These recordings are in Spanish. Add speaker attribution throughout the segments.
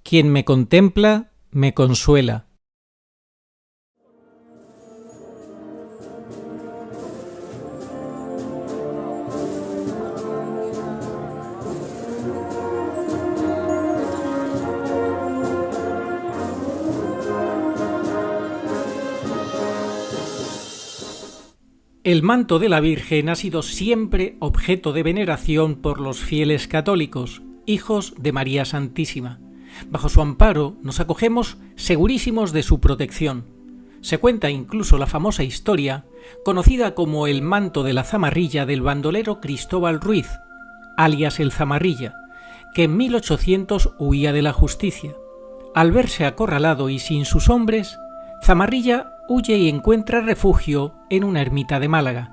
Speaker 1: Quien me contempla, me consuela. El manto de la Virgen ha sido siempre objeto de veneración por los fieles católicos, hijos de María Santísima. Bajo su amparo nos acogemos segurísimos de su protección. Se cuenta incluso la famosa historia, conocida como el manto de la zamarrilla del bandolero Cristóbal Ruiz, alias el Zamarrilla, que en 1800 huía de la justicia. Al verse acorralado y sin sus hombres, Zamarrilla huye y encuentra refugio en una ermita de Málaga.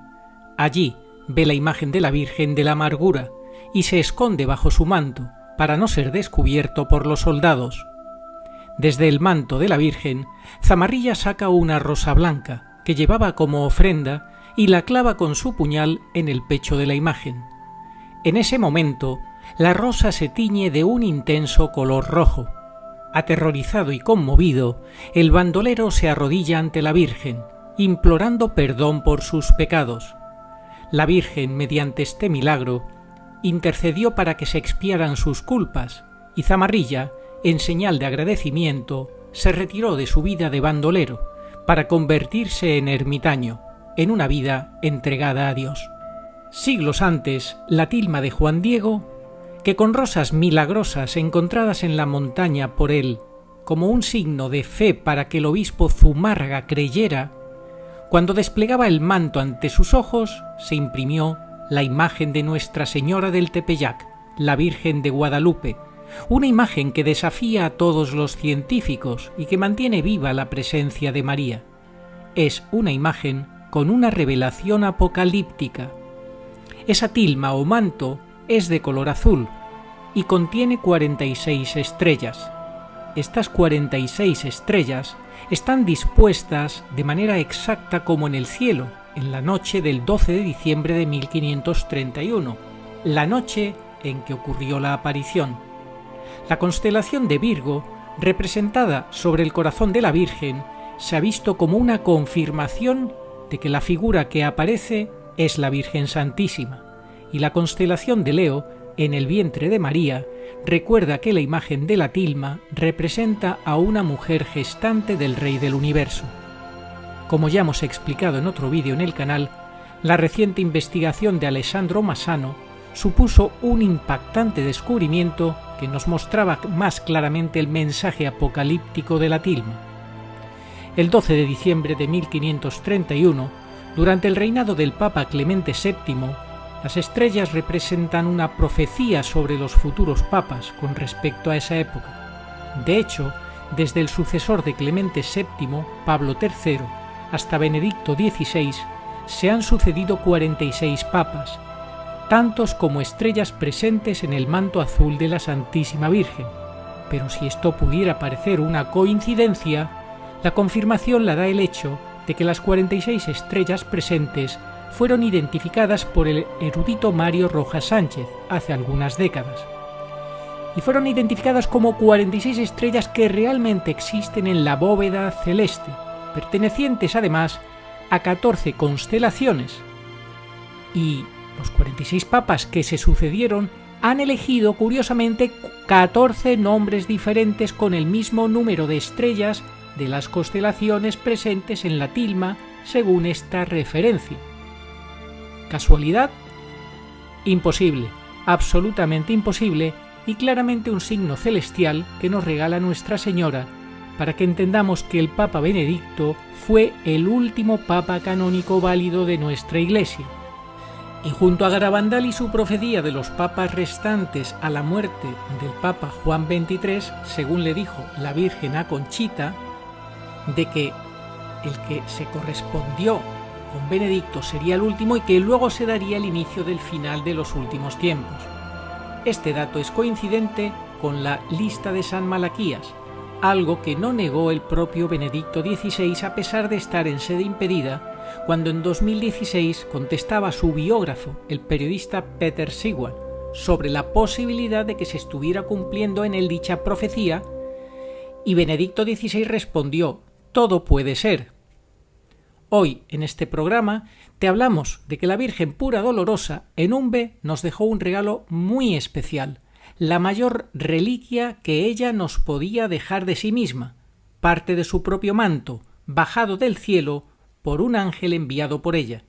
Speaker 1: Allí ve la imagen de la Virgen de la Amargura y se esconde bajo su manto para no ser descubierto por los soldados. Desde el manto de la Virgen, Zamarrilla saca una rosa blanca que llevaba como ofrenda y la clava con su puñal en el pecho de la imagen. En ese momento, la rosa se tiñe de un intenso color rojo. Aterrorizado y conmovido, el bandolero se arrodilla ante la Virgen, implorando perdón por sus pecados. La Virgen, mediante este milagro, intercedió para que se expiaran sus culpas, y Zamarrilla, en señal de agradecimiento, se retiró de su vida de bandolero para convertirse en ermitaño, en una vida entregada a Dios. Siglos antes, la tilma de Juan Diego, que con rosas milagrosas encontradas en la montaña por él, como un signo de fe para que el obispo Zumárraga creyera, cuando desplegaba el manto ante sus ojos, se imprimió la imagen de Nuestra Señora del Tepeyac, la Virgen de Guadalupe, una imagen que desafía a todos los científicos y que mantiene viva la presencia de María. Es una imagen con una revelación apocalíptica. Esa tilma o manto es de color azul y contiene 46 estrellas. Estas 46 estrellas están dispuestas de manera exacta como en el cielo, en la noche del 12 de diciembre de 1531, la noche en que ocurrió la aparición. La constelación de Virgo, representada sobre el corazón de la Virgen, se ha visto como una confirmación de que la figura que aparece es la Virgen Santísima, y la constelación de Leo, en el vientre de María, recuerda que la imagen de la tilma representa a una mujer gestante del Rey del Universo. Como ya hemos explicado en otro vídeo en el canal, la reciente investigación de Alessandro Massano supuso un impactante descubrimiento que nos mostraba más claramente el mensaje apocalíptico de la tilma. El 12 de diciembre de 1531, durante el reinado del Papa Clemente VII, las estrellas representan una profecía sobre los futuros papas con respecto a esa época. De hecho, desde el sucesor de Clemente VII, Pablo III, hasta Benedicto XVI, se han sucedido 46 papas, tantos como estrellas presentes en el manto azul de la Santísima Virgen. Pero si esto pudiera parecer una coincidencia, la confirmación la da el hecho de que las 46 estrellas presentes fueron identificadas por el erudito Mario Rojas Sánchez hace algunas décadas. Y fueron identificadas como 46 estrellas que realmente existen en la bóveda celeste, pertenecientes además a 14 constelaciones. Y los 46 papas que se sucedieron han elegido curiosamente 14 nombres diferentes con el mismo número de estrellas de las constelaciones presentes en la tilma según esta referencia. ¿Casualidad? Imposible, absolutamente imposible, y claramente un signo celestial que nos regala Nuestra Señora para que entendamos que el Papa Benedicto fue el último Papa canónico válido de nuestra Iglesia. Y junto a Garabandal y su profecía de los papas restantes a la muerte del Papa Juan XXIII, según le dijo la Virgen a Conchita, de que el que se correspondió con Benedicto sería el último y que luego se daría el inicio del final de los últimos tiempos. Este dato es coincidente con la lista de San Malaquías, algo que no negó el propio Benedicto XVI a pesar de estar en sede impedida, cuando en 2016 contestaba a su biógrafo, el periodista Peter Sigwart, sobre la posibilidad de que se estuviera cumpliendo en él dicha profecía Y Benedicto XVI respondió: todo puede ser. Hoy, en este programa, te hablamos de que la Virgen Pura Dolorosa en Umbe nos dejó un regalo muy especial, la mayor reliquia que ella nos podía dejar de sí misma, parte de su propio manto, bajado del cielo por un ángel enviado por ella.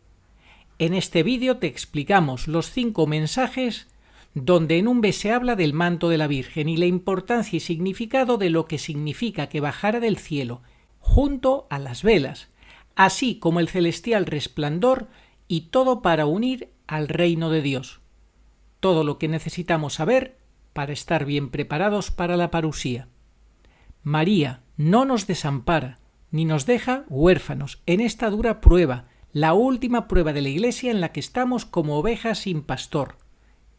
Speaker 1: En este vídeo te explicamos los 5 mensajes donde en Umbe se habla del manto de la Virgen y la importancia y significado de lo que significa que bajara del cielo junto a las velas, así como el celestial resplandor, y todo para unir al reino de Dios. Todo lo que necesitamos saber para estar bien preparados para la parusía. María no nos desampara ni nos deja huérfanos en esta dura prueba, la última prueba de la Iglesia en la que estamos como ovejas sin pastor.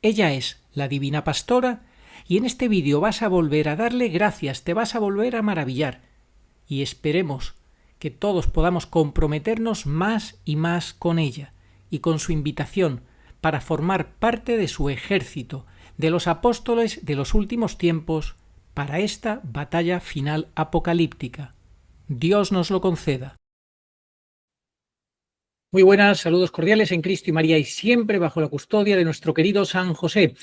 Speaker 1: Ella es la divina pastora y en este vídeo vas a volver a darle gracias, te vas a volver a maravillar y esperemos que todos podamos comprometernos más y más con ella y con su invitación para formar parte de su ejército, de los apóstoles de los últimos tiempos, para esta batalla final apocalíptica. Dios nos lo conceda. Muy buenas, saludos cordiales en Cristo y María y siempre bajo la custodia de nuestro querido San José.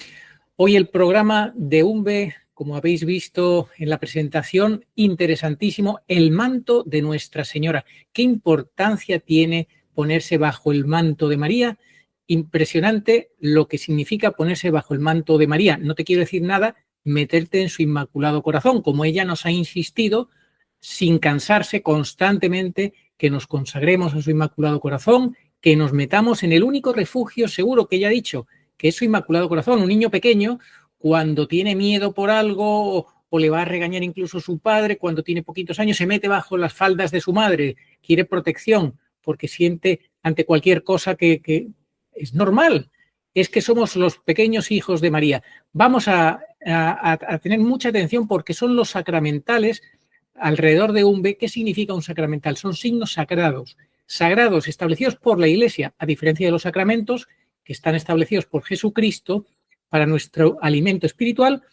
Speaker 1: Hoy el programa de Umbe, como habéis visto en la presentación, interesantísimo, el manto de Nuestra Señora. ¿Qué importancia tiene ponerse bajo el manto de María? Impresionante lo que significa ponerse bajo el manto de María. No te quiero decir nada, meterte en su Inmaculado Corazón, como ella nos ha insistido, sin cansarse constantemente, que nos consagremos a su Inmaculado Corazón, que nos metamos en el único refugio seguro que ella ha dicho, que es su Inmaculado Corazón. Un niño pequeño, cuando tiene miedo por algo o le va a regañar incluso su padre, cuando tiene poquitos años, se mete bajo las faldas de su madre, quiere protección, porque siente ante cualquier cosa que es normal. Es que somos los pequeños hijos de María. Vamos a tener mucha atención porque son los sacramentales alrededor de Umbe. ¿Qué significa un sacramental? Son signos sagrados establecidos por la Iglesia, a diferencia de los sacramentos que están establecidos por Jesucristo para nuestro alimento espiritual.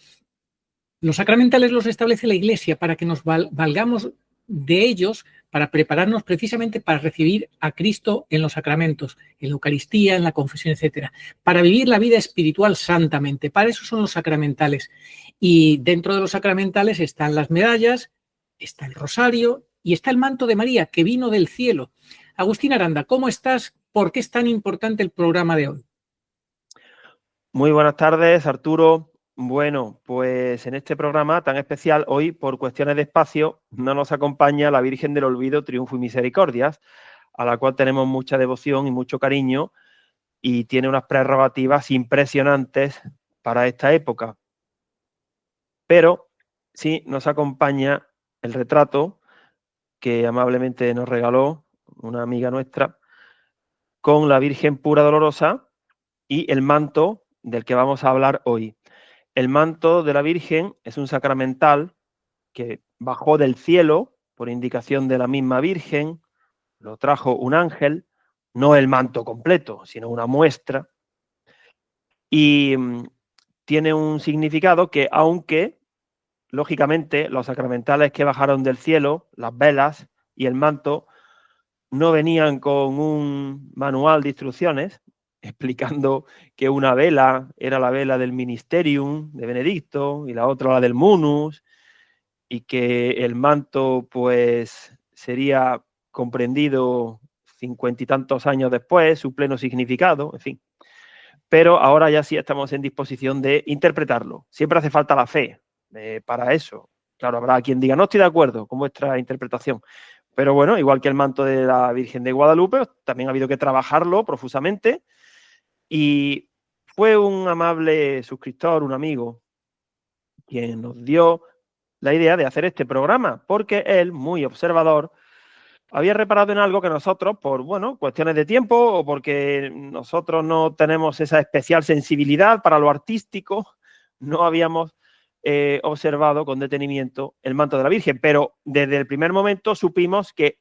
Speaker 1: Los sacramentales los establece la Iglesia para que nos valgamos de ellos, para prepararnos precisamente para recibir a Cristo en los sacramentos, en la Eucaristía, en la confesión, etcétera, para vivir la vida espiritual santamente. Para eso son los sacramentales. Y dentro de los sacramentales están las medallas, está el rosario y está el manto de María que vino del cielo. Agustín Aranda, ¿cómo estás? ¿Por qué es tan importante el programa de hoy?
Speaker 2: Muy buenas tardes, Arturo. Bueno, pues en este programa tan especial, hoy por cuestiones de espacio no nos acompaña la Virgen del Olvido, Triunfo y Misericordias, a la cual tenemos mucha devoción y mucho cariño y tiene unas prerrogativas impresionantes para esta época. Pero sí nos acompaña el retrato que amablemente nos regaló una amiga nuestra con la Virgen Pura Dolorosa y el manto del que vamos a hablar hoy. El manto de la Virgen es un sacramental que bajó del cielo por indicación de la misma Virgen, lo trajo un ángel, no el manto completo, sino una muestra, y tiene un significado que, aunque lógicamente los sacramentales que bajaron del cielo, las velas y el manto, no venían con un manual de instrucciones explicando que una vela era la vela del Ministerium de Benedicto y la otra la del Munus, y que el manto pues sería comprendido 50 y tantos años después, su pleno significado, en fin. Pero ahora ya sí estamos en disposición de interpretarlo. Siempre hace falta la fe para eso. Claro, habrá quien diga, no estoy de acuerdo con vuestra interpretación. Pero bueno, igual que el manto de la Virgen de Guadalupe, también ha habido que trabajarlo profusamente. Y fue un amable suscriptor, un amigo, quien nos dio la idea de hacer este programa, porque él, muy observador, había reparado en algo que nosotros, por bueno, cuestiones de tiempo o porque nosotros no tenemos esa especial sensibilidad para lo artístico, no habíamos observado con detenimiento el manto de la Virgen, pero desde el primer momento supimos que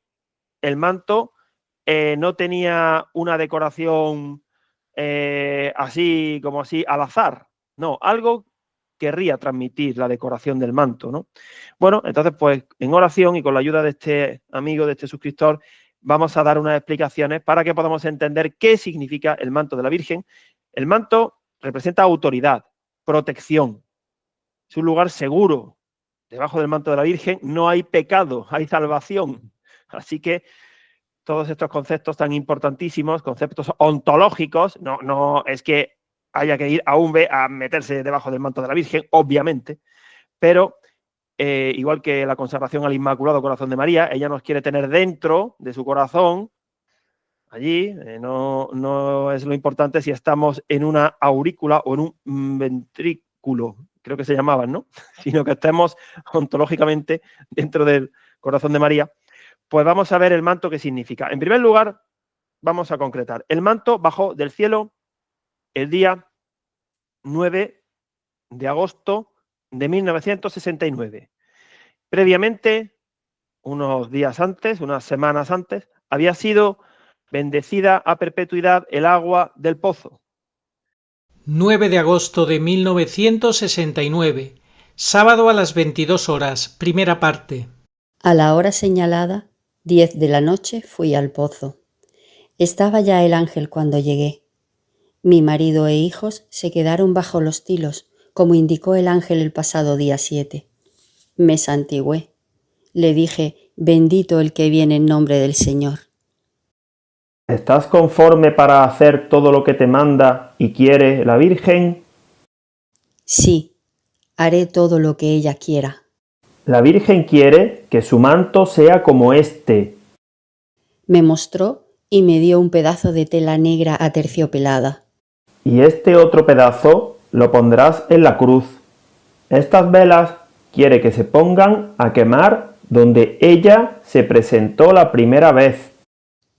Speaker 2: el manto no tenía una decoración así como así al azar, no, algo querría transmitir la decoración del manto, ¿no? Bueno, entonces, pues en oración y con la ayuda de este amigo, de este suscriptor, vamos a dar unas explicaciones para que podamos entender qué significa el manto de la Virgen. El manto representa autoridad, protección. Es un lugar seguro. Debajo del manto de la Virgen no hay pecado, hay salvación. Así que todos estos conceptos tan importantísimos, conceptos ontológicos, no es que haya que ir a Umbe a meterse debajo del manto de la Virgen, obviamente, pero igual que la consagración al Inmaculado Corazón de María, ella nos quiere tener dentro de su corazón, allí, no es lo importante si estamos en una aurícula o en un ventrículo, creo que se llamaban, ¿no? Sino que estemos ontológicamente dentro del corazón de María. Pues vamos a ver el manto qué significa. En primer lugar, vamos a concretar. El manto bajó del cielo el día 9 de agosto de 1969. Previamente, unos días antes, unas semanas antes, había sido bendecida a perpetuidad el agua del pozo.
Speaker 1: 9 de agosto de 1969, sábado a las 22 horas, primera parte.
Speaker 3: A la hora señalada, 10 de la noche, fui al pozo. Estaba ya el ángel cuando llegué. Mi marido e hijos se quedaron bajo los tilos, como indicó el ángel el pasado día 7. Me santigüé. Le dije, bendito el que viene en nombre del Señor.
Speaker 2: ¿Estás conforme para hacer todo lo que te manda y quiere la Virgen?
Speaker 3: Sí, haré todo lo que ella quiera.
Speaker 2: La Virgen quiere que su manto sea como este.
Speaker 3: Me mostró y me dio un pedazo de tela negra aterciopelada.
Speaker 2: Y este otro pedazo lo pondrás en la cruz. Estas velas quiere que se pongan a quemar donde ella se presentó la primera vez.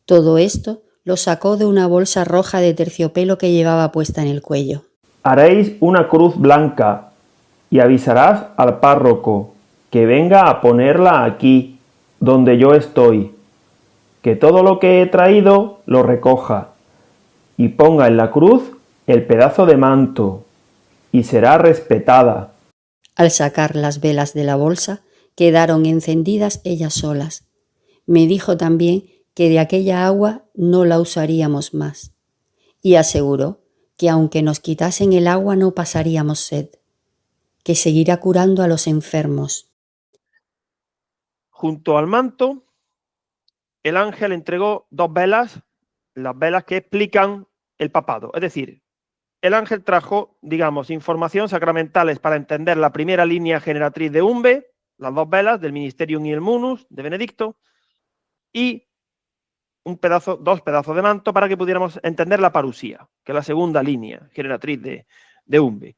Speaker 3: Todo esto lo sacó de una bolsa roja de terciopelo que llevaba puesta en el cuello.
Speaker 2: Haréis una cruz blanca y avisarás al párroco que venga a ponerla aquí, donde yo estoy, que todo lo que he traído lo recoja y ponga en la cruz el pedazo de manto y será respetada.
Speaker 3: Al sacar las velas de la bolsa, quedaron encendidas ellas solas. Me dijo también que de aquella agua no la usaríamos más, y aseguró que aunque nos quitasen el agua no pasaríamos sed, que seguirá curando a los enfermos.
Speaker 2: Junto al manto, el ángel entregó 2 velas, las velas que explican el papado. Es decir, el ángel trajo, digamos, información sacramentales para entender la primera línea generatriz de Umbe, las 2 velas del Ministerium y el Munus de Benedicto, y 2 pedazos de manto para que pudiéramos entender la parusía, que es la segunda línea generatriz de Umbe.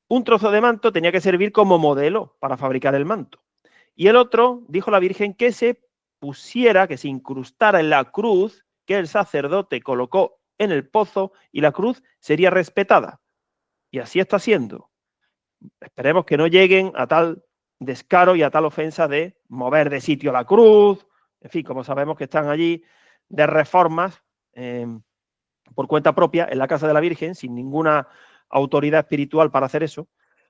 Speaker 2: Un trozo de manto tenía que servir como modelo para fabricar el manto. Y el otro, dijo la Virgen, que se pusiera, que se incrustara en la cruz que el sacerdote colocó en el pozo y la cruz sería respetada. Y así está siendo. Esperemos que no lleguen a tal descaro y a tal ofensa de mover de sitio la cruz. En fin, como sabemos que están allí de reformas por cuenta propia en la casa de la Virgen, sin ninguna autoridad espiritual para hacer eso.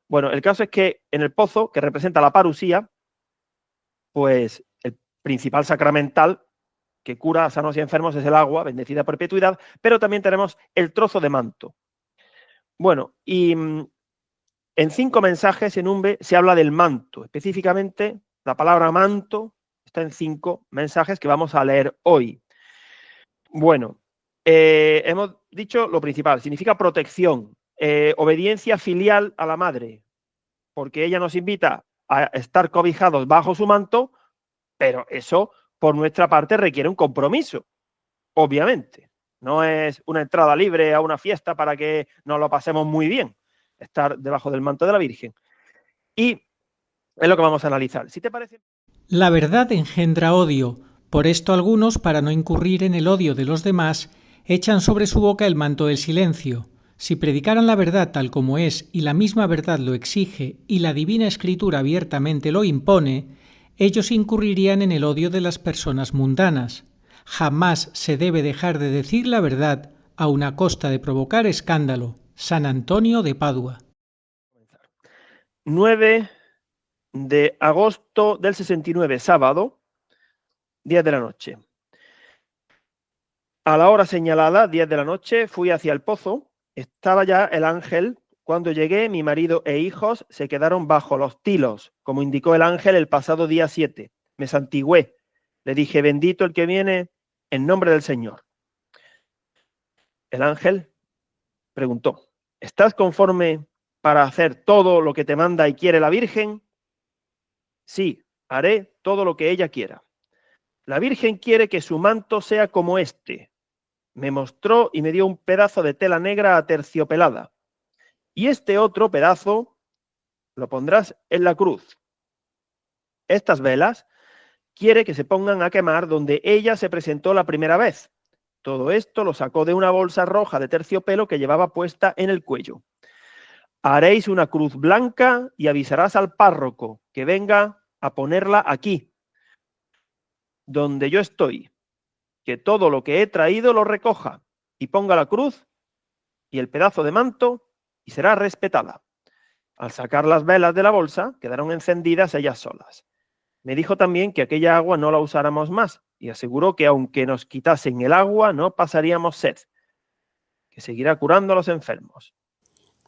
Speaker 2: Bueno, el caso es que en el pozo, que representa la parusía, pues el principal sacramental que cura a sanos y enfermos es el agua, bendecida a perpetuidad, pero también tenemos el trozo de manto. Bueno, y en 5 mensajes en Umbe se habla del manto. Específicamente, la palabra manto está en 5 mensajes que vamos a leer hoy. Bueno, hemos dicho lo principal, significa protección, obediencia filial a la madre, porque ella nos invita a estar cobijados bajo su manto, pero eso por nuestra parte requiere un compromiso, obviamente. No es una entrada libre a una fiesta para que nos lo pasemos muy bien, estar debajo del manto de la Virgen. Y es lo que vamos a analizar. ¿Sí te parece?
Speaker 1: La verdad engendra odio, por esto algunos, para no incurrir en el odio de los demás, echan sobre su boca el manto del silencio. Si predicaran la verdad tal como es y la misma verdad lo exige y la divina escritura abiertamente lo impone, ellos incurrirían en el odio de las personas mundanas. Jamás se debe dejar de decir la verdad, aun a costa de provocar escándalo. San Antonio de Padua.
Speaker 2: 9 de agosto del 69, sábado, 10 de la noche. A la hora señalada, 10 de la noche, fui hacia el pozo. Estaba ya el ángel. Cuando llegué, mi marido e hijos se quedaron bajo los tilos, como indicó el ángel el pasado día 7. Me santigüé. Le dije, bendito el que viene en nombre del Señor. El ángel preguntó, ¿estás conforme para hacer todo lo que te manda y quiere la Virgen? Sí, haré todo lo que ella quiera. La Virgen quiere que su manto sea como este. Me mostró y me dio un pedazo de tela negra aterciopelada. Y este otro pedazo lo pondrás en la cruz. Estas velas quiere que se pongan a quemar donde ella se presentó la primera vez. Todo esto lo sacó de una bolsa roja de terciopelo que llevaba puesta en el cuello. Haréis una cruz blanca y avisarás al párroco que venga a ponerla aquí, donde yo estoy, que todo lo que he traído lo recoja y ponga la cruz y el pedazo de manto y será respetada. Al sacar las velas de la bolsa, quedaron encendidas ellas solas. Me dijo también que aquella agua no la usáramos más y aseguró que aunque nos quitasen el agua no pasaríamos sed, que seguirá curando a los enfermos.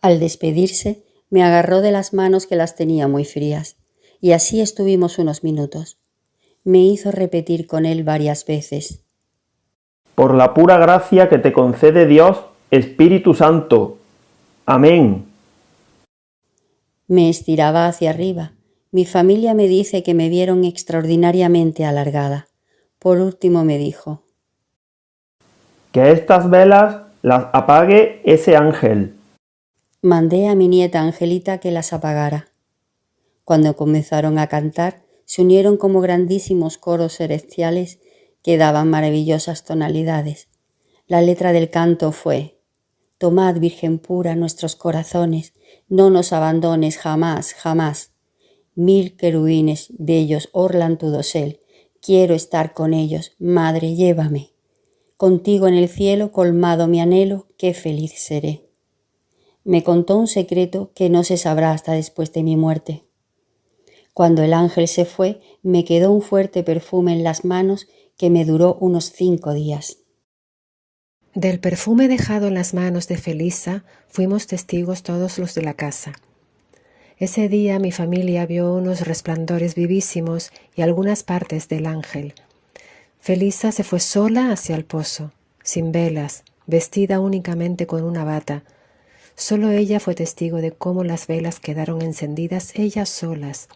Speaker 3: Al despedirse, me agarró de las manos que las tenía muy frías, y así estuvimos unos minutos. Me hizo repetir con él varias veces:
Speaker 2: por la pura gracia que te concede Dios, Espíritu Santo. Amén.
Speaker 3: Me estiraba hacia arriba. Mi familia me dice que me vieron extraordinariamente alargada. Por último me dijo:
Speaker 2: que estas velas las apague ese ángel.
Speaker 3: Mandé a mi nieta Angelita que las apagara. Cuando comenzaron a cantar, se unieron como grandísimos coros celestiales que daban maravillosas tonalidades. La letra del canto fue: Tomad, Virgen pura, nuestros corazones, no nos abandones jamás, jamás. 1000 querubines bellos orlan tu dosel, quiero estar con ellos, Madre, llévame. Contigo en el cielo, colmado mi anhelo, qué feliz seré. Me contó un secreto que no se sabrá hasta después de mi muerte. Cuando el ángel se fue, me quedó un fuerte perfume en las manos que me duró unos 5 días.
Speaker 4: Del perfume dejado en las manos de Felisa fuimos testigos todos los de la casa. Ese día mi familia vio unos resplandores vivísimos y algunas partes del ángel. Felisa se fue sola hacia el pozo, sin velas, vestida únicamente con una bata. Solo ella fue testigo de cómo las velas quedaron encendidas ellas solas.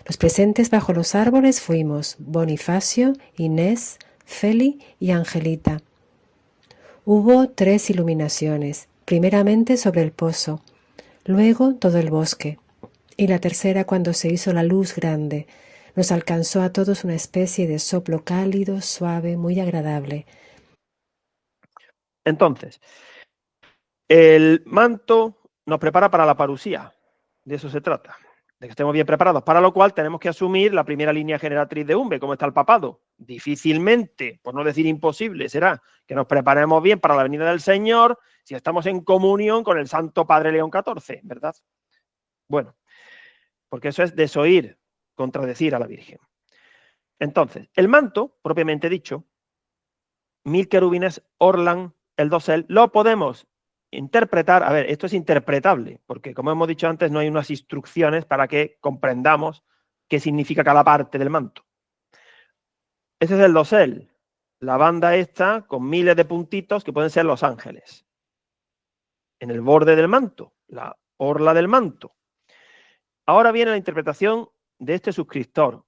Speaker 4: Los presentes bajo los árboles fuimos Bonifacio, Inés, Feli y Angelita. Hubo 3 iluminaciones, primeramente sobre el pozo, luego todo el bosque, y la tercera cuando se hizo la luz grande. Nos alcanzó a todos una especie de soplo cálido, suave, muy agradable.
Speaker 2: Entonces, el manto nos prepara para la parusía, de eso se trata, de que estemos bien preparados, para lo cual tenemos que asumir la primera línea generatriz de Umbe, como está el papado. Difícilmente, por no decir imposible, será que nos preparemos bien para la venida del Señor si estamos en comunión con el Santo Padre León XIV, ¿verdad? Bueno, porque eso es desoír, contradecir a la Virgen. Entonces, el manto, propiamente dicho, 1000 querubines orlan el dosel, lo podemos interpretar, a ver, esto es interpretable, porque como hemos dicho antes, no hay unas instrucciones para que comprendamos qué significa cada parte del manto. Ese es el dosel, la banda esta con miles de puntitos que pueden ser los ángeles. En el borde del manto, la orla del manto. Ahora viene la interpretación de este suscriptor,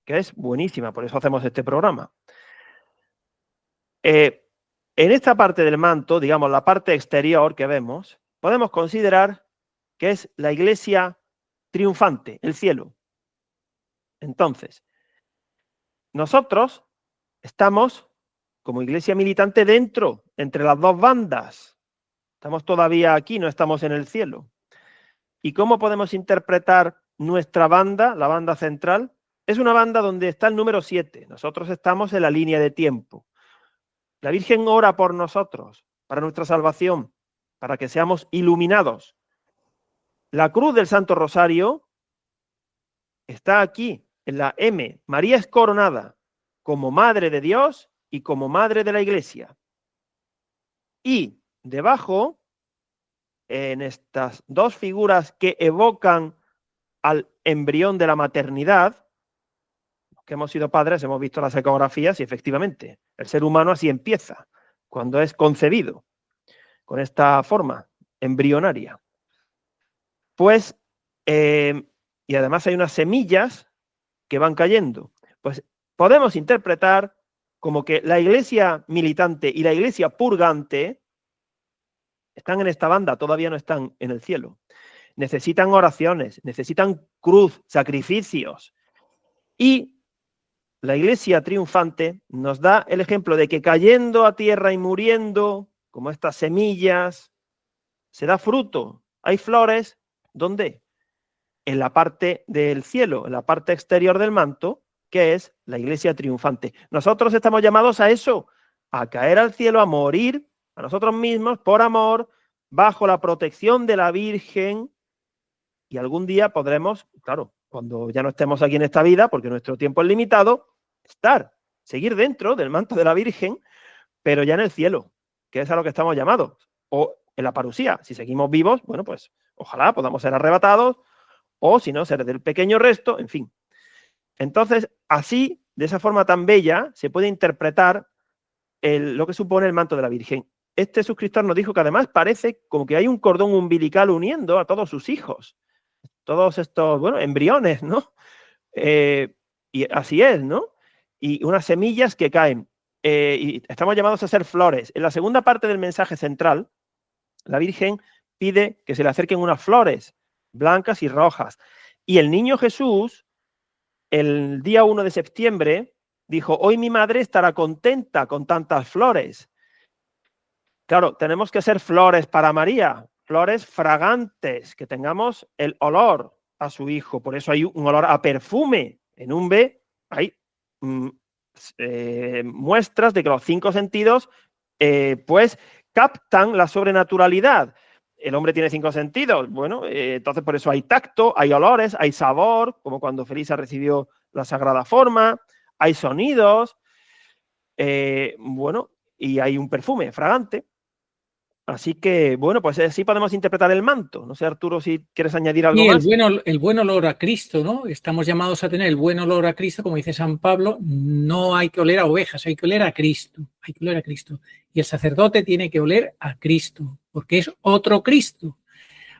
Speaker 2: que es buenísima, por eso hacemos este programa. En esta parte del manto, digamos, la parte exterior que vemos, podemos considerar que es la iglesia triunfante, el cielo. Entonces, nosotros estamos como iglesia militante dentro, entre las dos bandas. Estamos todavía aquí, no estamos en el cielo. ¿Y cómo podemos interpretar nuestra banda, la banda central? Es una banda donde está el número 7. Nosotros estamos en la línea de tiempo. La Virgen ora por nosotros, para nuestra salvación, para que seamos iluminados. La cruz del Santo Rosario está aquí en la M. María es coronada como Madre de Dios y como Madre de la Iglesia. Y debajo, en estas dos figuras que evocan al embrión de la maternidad, que hemos sido padres, hemos visto las ecografías y efectivamente el ser humano así empieza, cuando es concebido, con esta forma embrionaria. Pues, y además hay unas semillas que van cayendo. Pues podemos interpretar como que la iglesia militante y la iglesia purgante están en esta banda, todavía no están en el cielo. Necesitan oraciones, necesitan cruz, sacrificios. Y la iglesia triunfante nos da el ejemplo de que cayendo a tierra y muriendo, como estas semillas, se da fruto. Hay flores, ¿dónde? En la parte del cielo, en la parte exterior del manto, que es la iglesia triunfante. Nosotros estamos llamados a eso, a caer al cielo, a morir a nosotros mismos por amor, bajo la protección de la Virgen, y algún día podremos, claro, cuando ya no estemos aquí en esta vida, porque nuestro tiempo es limitado, seguir dentro del manto de la Virgen, pero ya en el cielo, que es a lo que estamos llamados, o en la parusía. Si seguimos vivos, bueno, pues ojalá podamos ser arrebatados, o si no, ser del pequeño resto, en fin. Entonces, así, de esa forma tan bella, se puede interpretar lo que supone el manto de la Virgen. Este suscriptor nos dijo que además parece como que hay un cordón umbilical uniendo a todos sus hijos, todos estos, bueno, embriones, ¿no? Y así es, ¿no? Y unas semillas que caen. Y estamos llamados a ser flores. En la segunda parte del mensaje central, la Virgen pide que se le acerquen unas flores blancas y rojas. Y el niño Jesús, el día 1 de septiembre, dijo, hoy mi madre estará contenta con tantas flores. Claro, tenemos que ser flores para María, flores fragantes, que tengamos el olor a su hijo. Por eso hay un olor a perfume. En un B hay muestras de que los 5 sentidos pues captan la sobrenaturalidad. El hombre tiene 5 sentidos. Bueno, entonces por eso hay tacto, hay olores, hay sabor, como cuando Felisa recibió la Sagrada Forma, hay sonidos, bueno, y hay un perfume fragante. Así que, bueno, pues así podemos interpretar el manto. No sé, Arturo, si quieres añadir algo más.
Speaker 1: El buen olor a Cristo, ¿no? Estamos llamados a tener el buen olor a Cristo, como dice San Pablo, no hay que oler a ovejas, hay que oler a Cristo, hay que oler a Cristo. Y el sacerdote tiene que oler a Cristo, porque es otro Cristo.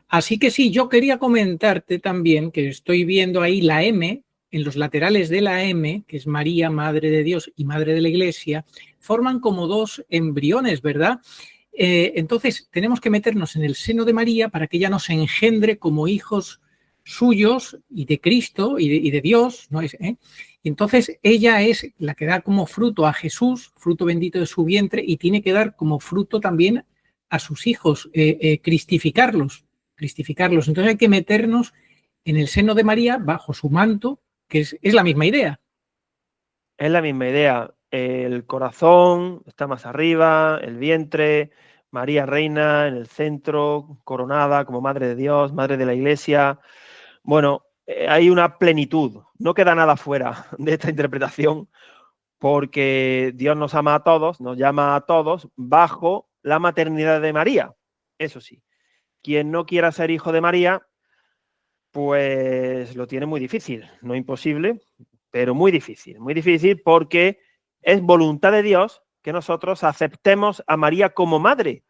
Speaker 1: Así que sí, yo quería comentarte también que estoy viendo ahí la M, en los laterales de la M, que es María, Madre de Dios y Madre de la Iglesia, forman como 2 embriones, ¿verdad? Entonces tenemos que meternos en el seno de María para que ella nos engendre como hijos suyos y de Cristo y de Dios, ¿no es? Entonces ella es la que da como fruto a Jesús, fruto bendito de su vientre, y tiene que dar como fruto también a sus hijos, cristificarlos. Entonces hay que meternos en el seno de María bajo su manto, que es la misma idea.
Speaker 2: Es la misma idea. El corazón está más arriba, el vientre, María reina en el centro, coronada como Madre de Dios, Madre de la Iglesia. Bueno, hay una plenitud, no queda nada fuera de esta interpretación, porque Dios nos ama a todos, nos llama a todos bajo la maternidad de María. Eso sí, quien no quiera ser hijo de María, pues lo tiene muy difícil, no imposible, pero muy difícil porque es voluntad de Dios que nosotros aceptemos a María como madre.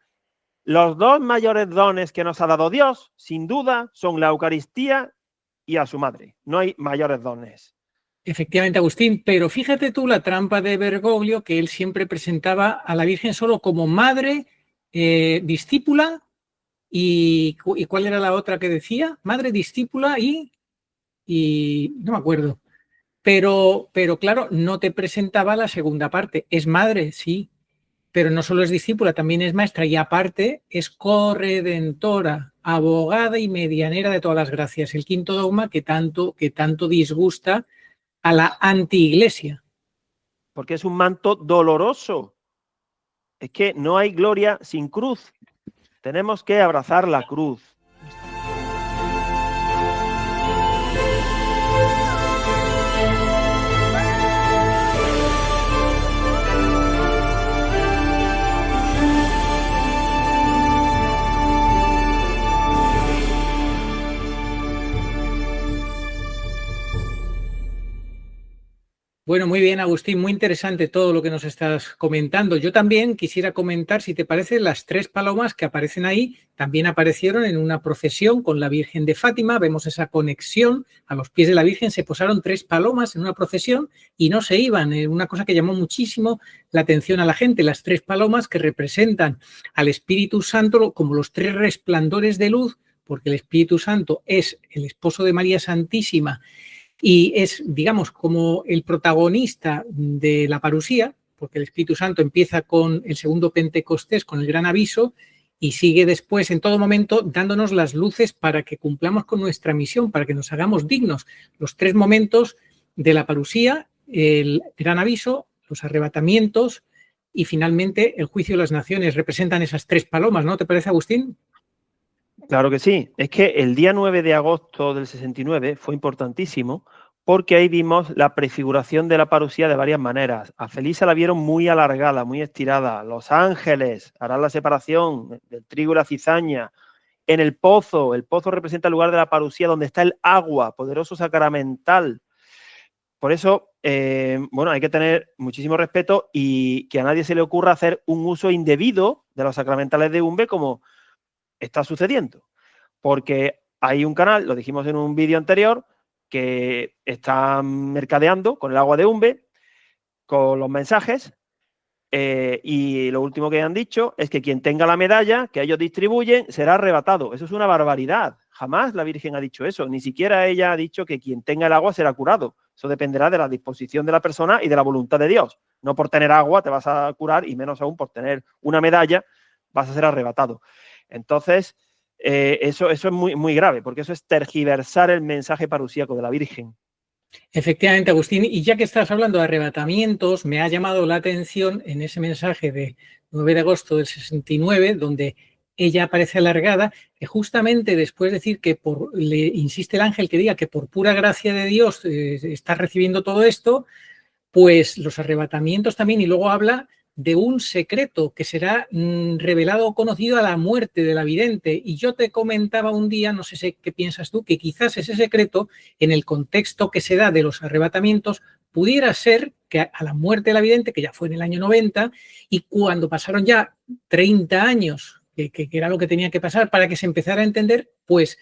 Speaker 2: Los 2 mayores dones que nos ha dado Dios, sin duda, son la Eucaristía y a su madre. No hay mayores dones.
Speaker 1: Efectivamente, Agustín, pero fíjate tú la trampa de Bergoglio, que él siempre presentaba a la Virgen solo como madre, discípula, y ¿cuál era la otra que decía? Madre, discípula y no me acuerdo. Pero claro, no te presentaba la segunda parte. Es madre, sí, pero no solo es discípula, también es maestra y aparte es corredentora, abogada y medianera de todas las gracias. El quinto dogma que tanto disgusta a la antiiglesia.
Speaker 2: Porque es un manto doloroso. Es que no hay gloria sin cruz. Tenemos que abrazar la cruz.
Speaker 1: Bueno, muy bien, Agustín, muy interesante todo lo que nos estás comentando. Yo también quisiera comentar, si te parece, las 3 palomas que aparecen ahí también aparecieron en una procesión con la Virgen de Fátima. Vemos esa conexión. A los pies de la Virgen se posaron 3 palomas en una procesión y no se iban. Una cosa que llamó muchísimo la atención a la gente. Las 3 palomas que representan al Espíritu Santo como los 3 resplandores de luz, porque el Espíritu Santo es el esposo de María Santísima y es, digamos, como el protagonista de la parusía, porque el Espíritu Santo empieza con el segundo Pentecostés, con el gran aviso, y sigue después, en todo momento, dándonos las luces para que cumplamos con nuestra misión, para que nos hagamos dignos. Los 3 momentos de la parusía, el gran aviso, los arrebatamientos y finalmente el juicio de las naciones, representan esas 3 palomas, ¿no te parece, Agustín?
Speaker 2: Claro que sí. Es que el día 9 de agosto del 69 fue importantísimo porque ahí vimos la prefiguración de la parusía de varias maneras. A Felisa la vieron muy alargada, muy estirada. Los ángeles harán la separación del trigo y la cizaña. En el pozo representa el lugar de la parusía donde está el agua, poderoso sacramental. Por eso, bueno, hay que tener muchísimo respeto y que a nadie se le ocurra hacer un uso indebido de los sacramentales de Umbe como está sucediendo, porque hay un canal, lo dijimos en un vídeo anterior, que está mercadeando con el agua de Umbe, con los mensajes, y lo último que han dicho es que quien tenga la medalla que ellos distribuyen será arrebatado. Eso es una barbaridad. Jamás la Virgen ha dicho eso, ni siquiera ella ha dicho que quien tenga el agua será curado. Eso dependerá de la disposición de la persona y de la voluntad de Dios. No por tener agua te vas a curar y menos aún por tener una medalla vas a ser arrebatado. Entonces, eso es muy, muy grave, porque eso es tergiversar el mensaje parusíaco de la Virgen.
Speaker 1: Efectivamente, Agustín, y ya que estás hablando de arrebatamientos, me ha llamado la atención en ese mensaje de 9 de agosto del 69, donde ella aparece alargada, que justamente después de decir que le insiste el ángel que diga que por pura gracia de Dios está recibiendo todo esto, pues los arrebatamientos también, y luego habla de un secreto que será revelado o conocido a la muerte de la vidente. Y yo te comentaba un día, no sé qué piensas tú, que quizás ese secreto, en el contexto que se da de los arrebatamientos, pudiera ser que a la muerte de la vidente, que ya fue en el año 90, y cuando pasaron ya 30 años, que era lo que tenía que pasar para que se empezara a entender, pues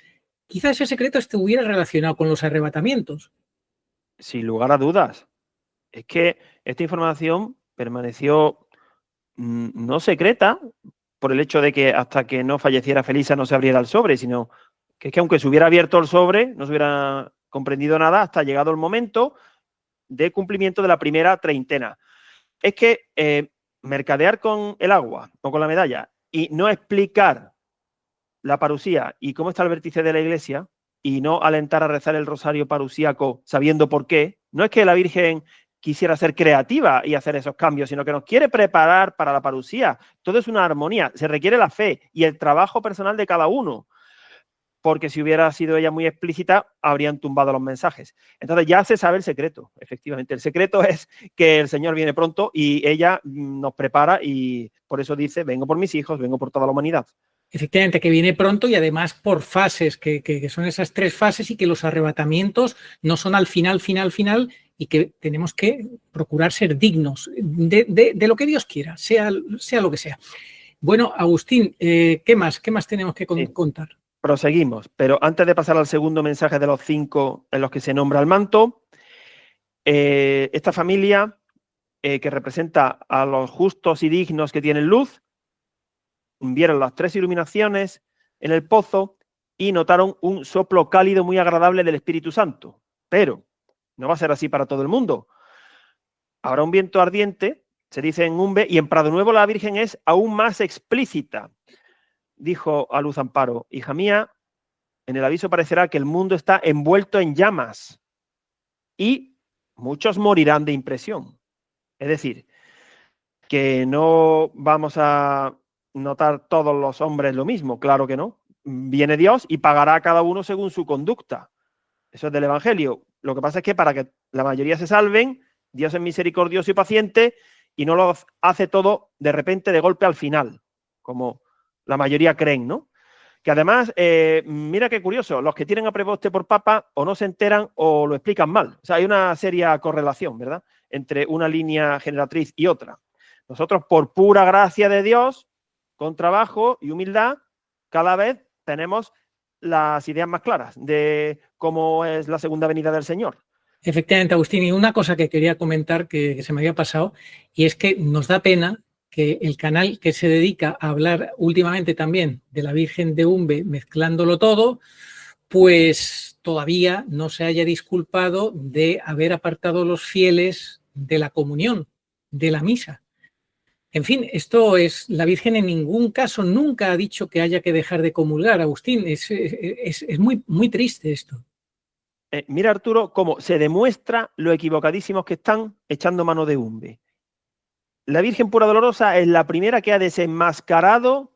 Speaker 1: quizás ese secreto estuviera relacionado con los arrebatamientos.
Speaker 2: Sin lugar a dudas. Es que esta información permaneció no secreta por el hecho de que hasta que no falleciera Felisa no se abriera el sobre, sino que es que aunque se hubiera abierto el sobre, no se hubiera comprendido nada hasta llegado el momento de cumplimiento de la primera treintena. Es que mercadear con el agua o con la medalla y no explicar la parusía y cómo está el vértice de la iglesia y no alentar a rezar el rosario parusíaco sabiendo por qué, no es que la Virgen quisiera ser creativa y hacer esos cambios, sino que nos quiere preparar para la parusía. Todo es una armonía, se requiere la fe y el trabajo personal de cada uno, porque si hubiera sido ella muy explícita, habrían tumbado los mensajes. Entonces ya se sabe el secreto, efectivamente. El secreto es que el Señor viene pronto y ella nos prepara y por eso dice, vengo por mis hijos, vengo por toda la humanidad.
Speaker 1: Efectivamente, que viene pronto y además por fases, que son esas 3 fases y que los arrebatamientos no son al final, y que tenemos que procurar ser dignos de lo que Dios quiera, sea lo que sea. Bueno, Agustín, ¿qué más tenemos que contar?
Speaker 2: Sí, proseguimos, pero antes de pasar al segundo mensaje de los 5 en los que se nombra el manto, esta familia que representa a los justos y dignos que tienen luz, vieron las 3 iluminaciones en el pozo y notaron un soplo cálido muy agradable del Espíritu Santo. Pero no va a ser así para todo el mundo. Habrá un viento ardiente, se dice en Umbe, y en Prado Nuevo la Virgen es aún más explícita. Dijo a Luz Amparo, hija mía, en el aviso parecerá que el mundo está envuelto en llamas y muchos morirán de impresión. Es decir, que no vamos a notar todos los hombres lo mismo, claro que no. Viene Dios y pagará a cada uno según su conducta. Eso es del Evangelio. Lo que pasa es que para que la mayoría se salven, Dios es misericordioso y paciente y no lo hace todo de repente, de golpe al final, como la mayoría creen, ¿no? Que además, mira qué curioso, los que tienen a preboste por papa o no se enteran o lo explican mal. O sea, hay una seria correlación, ¿verdad?, entre una línea generatriz y otra. Nosotros, por pura gracia de Dios, con trabajo y humildad, cada vez tenemos las ideas más claras de cómo es la segunda venida del Señor.
Speaker 1: Efectivamente, Agustín, y una cosa que quería comentar que se me había pasado, y es que nos da pena que el canal que se dedica a hablar últimamente también de la Virgen de Umbe, mezclándolo todo, pues todavía no se haya disculpado de haber apartado a los fieles de la comunión, de la misa. En fin, esto es, la Virgen en ningún caso nunca ha dicho que haya que dejar de comulgar, Agustín. Es muy, muy triste esto.
Speaker 2: Mira, Arturo, cómo se demuestra lo equivocadísimos que están echando mano de Umbe. La Virgen Pura Dolorosa es la primera que ha desenmascarado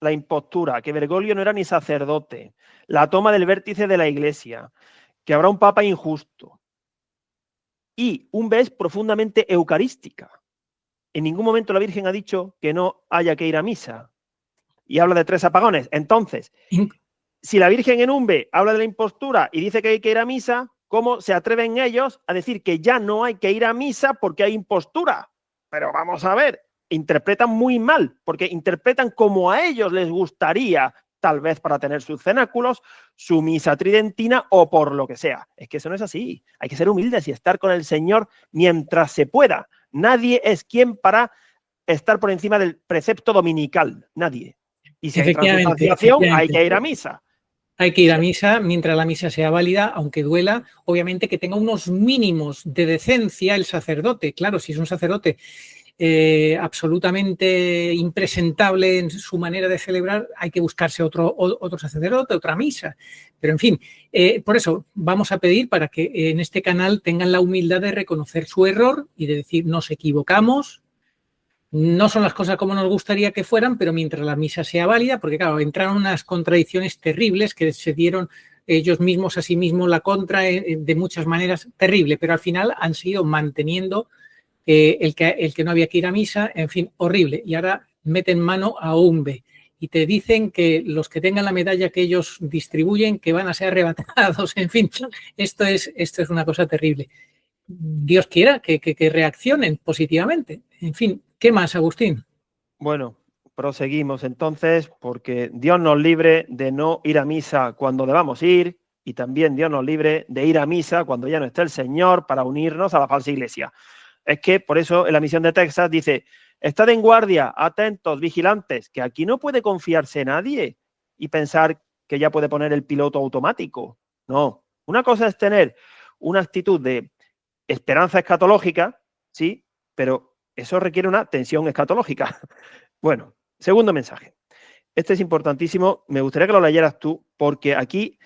Speaker 2: la impostura, que Bergoglio no era ni sacerdote, la toma del vértice de la Iglesia, que habrá un papa injusto. Y Umbe es profundamente eucarística. En ningún momento la Virgen ha dicho que no haya que ir a misa. Y habla de 3 apagones. Entonces, si la Virgen en Umbe habla de la impostura y dice que hay que ir a misa, ¿cómo se atreven ellos a decir que ya no hay que ir a misa porque hay impostura? Pero vamos a ver, interpretan muy mal, porque interpretan como a ellos les gustaría, tal vez para tener sus cenáculos, su misa tridentina o por lo que sea. Es que eso no es así. Hay que ser humildes y estar con el Señor mientras se pueda. Nadie es quien para estar por encima del precepto dominical. Nadie. Y si hay transubstanciación, hay que ir a misa.
Speaker 1: Hay que ir a misa mientras la misa sea válida, aunque duela, obviamente que tenga unos mínimos de decencia el sacerdote. Claro, si es un sacerdote absolutamente impresentable en su manera de celebrar, hay que buscarse otro sacerdote, otra misa. Pero en fin, por eso vamos a pedir para que en este canal tengan la humildad de reconocer su error y de decir nos equivocamos. No son las cosas como nos gustaría que fueran, pero mientras la misa sea válida, porque claro, entraron unas contradicciones terribles que se dieron ellos mismos a sí mismos la contra de muchas maneras, terrible, pero al final han seguido manteniendo el que no había que ir a misa, en fin, horrible. Y ahora meten mano a Umbe y te dicen que los que tengan la medalla que ellos distribuyen, que van a ser arrebatados, en fin, esto es una cosa terrible. Dios quiera que reaccionen positivamente. En fin, ¿qué más, Agustín?
Speaker 2: Bueno, proseguimos entonces, porque Dios nos libre de no ir a misa cuando debamos ir y también Dios nos libre de ir a misa cuando ya no esté el Señor para unirnos a la falsa iglesia. Es que por eso en la misión de Texas dice, estad en guardia, atentos, vigilantes, que aquí no puede confiarse nadie y pensar que ya puede poner el piloto automático. No, una cosa es tener una actitud de esperanza escatológica, sí, pero eso requiere una tensión escatológica. Bueno, segundo mensaje. Este es importantísimo. Me gustaría que lo leyeras tú, porque aquí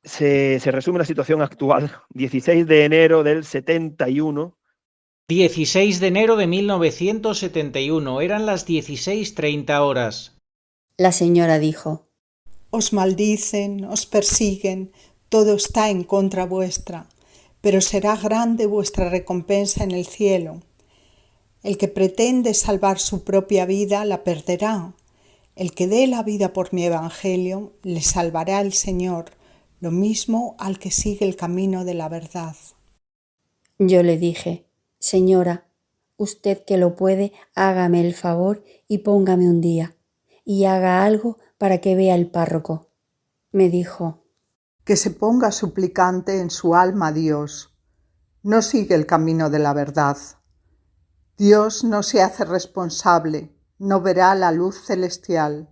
Speaker 2: se resume la situación actual. 16 de enero del 71.
Speaker 1: 16 de enero de 1971. Eran las 16:30 horas.
Speaker 3: La señora dijo:
Speaker 5: Os maldicen, os persiguen, todo está en contra vuestra, pero será grande vuestra recompensa en el cielo. El que pretende salvar su propia vida la perderá. El que dé la vida por mi evangelio le salvará el Señor, lo mismo al que sigue el camino de la verdad.
Speaker 3: Yo le dije: Señora, usted que lo puede, hágame el favor y póngame un día, y haga algo para que vea el párroco. Me dijo:
Speaker 5: Que se ponga suplicante en su alma a Dios. No sigue el camino de la verdad. Dios no se hace responsable, no verá la luz celestial.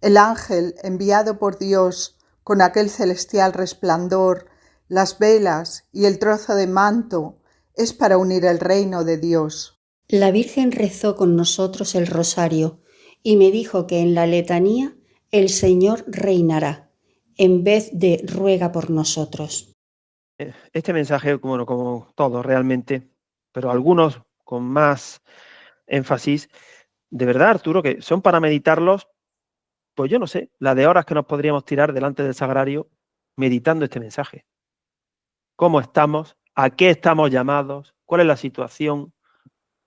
Speaker 5: El ángel enviado por Dios con aquel celestial resplandor, las velas y el trozo de manto es para unir el reino de Dios.
Speaker 3: La Virgen rezó con nosotros el rosario y me dijo que en la letanía el Señor reinará, en vez de ruega por nosotros.
Speaker 2: Este mensaje, bueno, como todos realmente, pero algunos con más énfasis, de verdad, Arturo, que son para meditarlos, pues yo no sé, la de horas que nos podríamos tirar delante del sagrario meditando este mensaje. ¿Cómo estamos? ¿A qué estamos llamados? ¿Cuál es la situación?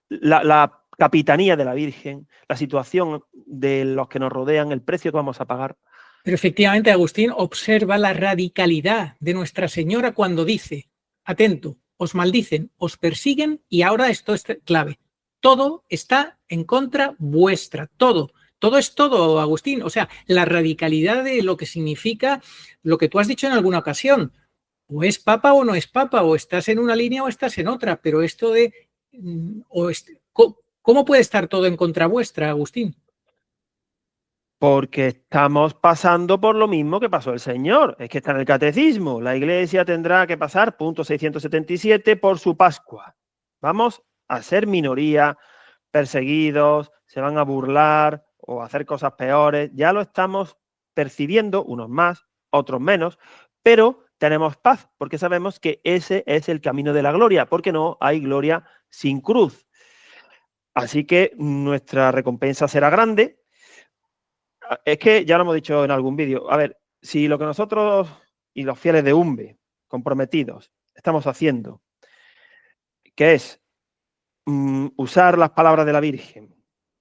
Speaker 2: La capitanía de la Virgen, la situación de los que nos rodean, el precio que vamos a pagar.
Speaker 1: Pero efectivamente, Agustín, observa la radicalidad de Nuestra Señora cuando dice, atento, os maldicen, os persiguen y ahora esto es clave. Todo está en contra vuestra, todo. Todo es todo, Agustín. O sea, la radicalidad de lo que significa lo que tú has dicho en alguna ocasión. O es papa o no es papa, o estás en una línea o estás en otra. Pero esto de... ¿Cómo puede estar todo en contra vuestra, Agustín?
Speaker 2: Porque estamos pasando por lo mismo que pasó el Señor. Es que está en el catecismo. La Iglesia tendrá que pasar, punto 677, por su Pascua. Vamos a ser minoría, perseguidos, se van a burlar o a hacer cosas peores. Ya lo estamos percibiendo, unos más, otros menos, pero tenemos paz, porque sabemos que ese es el camino de la gloria, porque no hay gloria sin cruz. Así que nuestra recompensa será grande. Es que ya lo hemos dicho en algún vídeo. A ver, si lo que nosotros y los fieles de UMBE, comprometidos, estamos haciendo, que es usar las palabras de la Virgen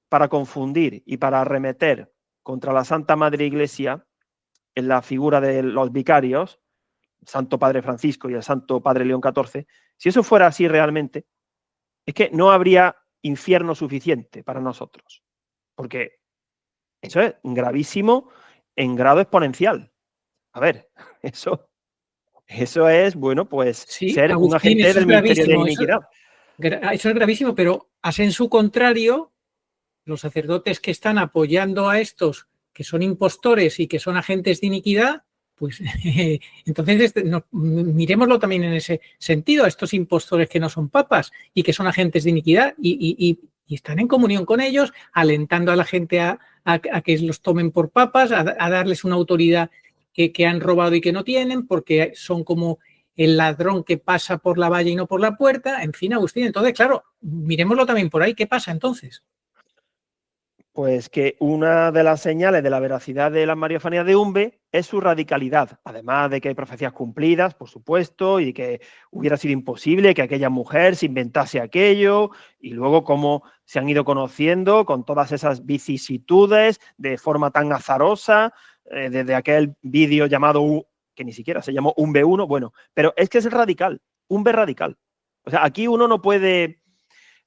Speaker 2: para confundir y para arremeter contra la Santa Madre Iglesia en la figura de los vicarios, Santo Padre Francisco y el Santo Padre León XIV, si eso fuera así realmente, es que no habría infierno suficiente para nosotros, porque eso es gravísimo en grado exponencial. A ver, eso es, bueno, pues
Speaker 1: sí,
Speaker 2: ser
Speaker 1: Agustín,
Speaker 2: un agente del ministerio de iniquidad.
Speaker 1: Eso es gravísimo, pero en su contrario, los sacerdotes que están apoyando a estos que son impostores y que son agentes de iniquidad, pues entonces miremoslo también en ese sentido, a estos impostores que no son papas y que son agentes de iniquidad y están en comunión con ellos, alentando a la gente a que los tomen por papas, a darles una autoridad que han robado y que no tienen, porque son como el ladrón que pasa por la valla y no por la puerta. En fin, Agustín, entonces, claro, miremoslo también por ahí. ¿Qué pasa entonces?
Speaker 2: Pues que una de las señales de la veracidad de las Mariofanías de UMBE es su radicalidad, además de que hay profecías cumplidas, por supuesto, y que hubiera sido imposible que aquella mujer se inventase aquello, y luego cómo se han ido conociendo con todas esas vicisitudes de forma tan azarosa, desde aquel vídeo llamado, que ni siquiera se llamó UMBE 1, bueno, pero es que es radical, UMBE radical. O sea, aquí uno no puede...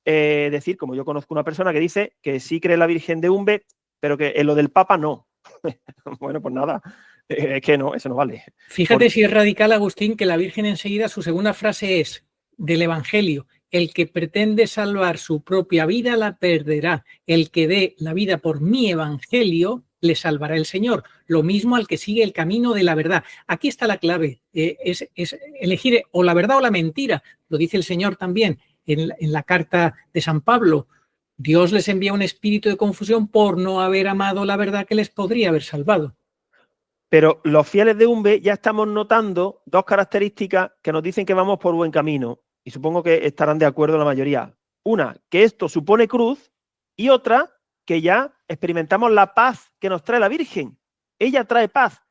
Speaker 2: decir, como yo conozco una persona que dice que sí cree en la Virgen de UMBE, pero que en lo del Papa no. Bueno, pues nada, es que no, eso no vale.
Speaker 1: Fíjate si es radical, Agustín, que la Virgen enseguida, su segunda frase es del Evangelio: el que pretende salvar su propia vida la perderá, el que dé la vida por mi Evangelio le salvará el Señor. Lo mismo al que sigue el camino de la verdad. Aquí está la clave, es elegir o la verdad o la mentira, lo dice el Señor también. En la carta de San Pablo, Dios les envía un espíritu de confusión por no haber amado la verdad que les podría haber salvado.
Speaker 2: Pero los fieles de UMBE ya estamos notando dos características que nos dicen que vamos por buen camino, y supongo que estarán de acuerdo la mayoría. Una, que esto supone cruz, y otra, que ya experimentamos la paz que nos trae la Virgen. Ella trae paz,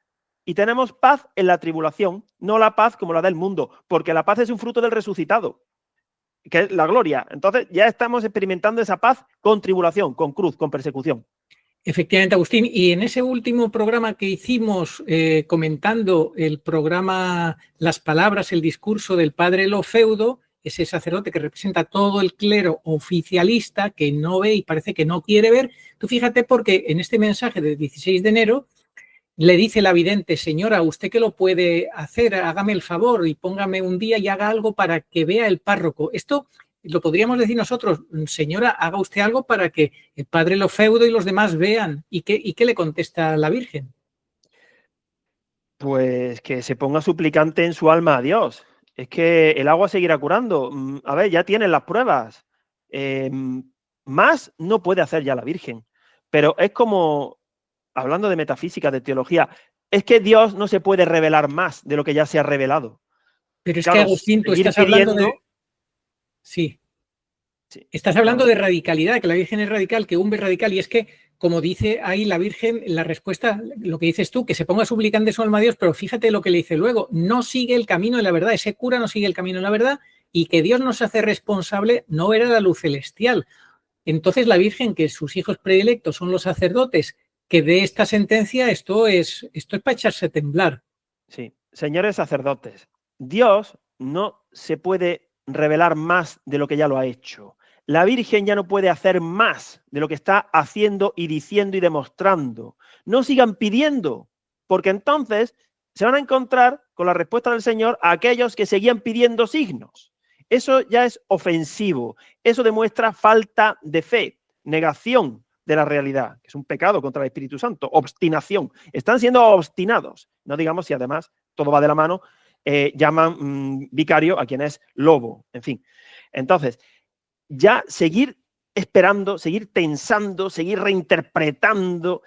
Speaker 2: y tenemos paz en la tribulación, no la paz como la del mundo, porque la paz es un fruto del resucitado, que es la gloria. Entonces ya estamos experimentando esa paz con tribulación, con cruz, con persecución.
Speaker 1: Efectivamente, Agustín. Y en ese último programa que hicimos comentando el programa Las Palabras, el discurso del padre Lofeudo, ese sacerdote que representa todo el clero oficialista que no ve y parece que no quiere ver, tú fíjate porque en este mensaje del 16 de enero le dice la vidente: señora, usted que lo puede hacer, hágame el favor y póngame un día y haga algo para que vea el párroco. Esto lo podríamos decir nosotros: señora, haga usted algo para que el padre Lofeudo y los demás vean. ¿Y qué le contesta la Virgen?
Speaker 2: Pues que se ponga suplicante en su alma a Dios. Es que el agua seguirá curando. A ver, ya tienen las pruebas. Más no puede hacer ya la Virgen. Pero es como, hablando de metafísica, de teología, es que Dios no se puede revelar más de lo que ya se ha revelado.
Speaker 1: Pero es claro, que, Agustín, tú estás hablando de... Sí. Estás hablando de radicalidad, que la Virgen es radical, que UMBE es radical, y es que, como dice ahí la Virgen, la respuesta, lo que dices tú, que se ponga suplicante su alma a Dios, pero fíjate lo que le dice luego: no sigue el camino de la verdad, ese cura no sigue el camino de la verdad, y que Dios nos hace responsable no era la luz celestial. entonces la Virgen, que sus hijos predilectos son los sacerdotes, que de esta sentencia esto es para echarse a temblar.
Speaker 2: Sí, señores sacerdotes, Dios no se puede revelar más de lo que ya lo ha hecho. La Virgen ya no puede hacer más de lo que está haciendo y diciendo y demostrando. No sigan pidiendo, porque entonces se van a encontrar con la respuesta del Señor a aquellos que seguían pidiendo signos. Eso ya es ofensivo, eso demuestra falta de fe, negación de la realidad, que es un pecado contra el Espíritu Santo, obstinación. Están siendo obstinados. No digamos si además todo va de la mano, llaman vicario a quien es lobo, en fin. Entonces, ya seguir esperando, seguir pensando, seguir reinterpretando,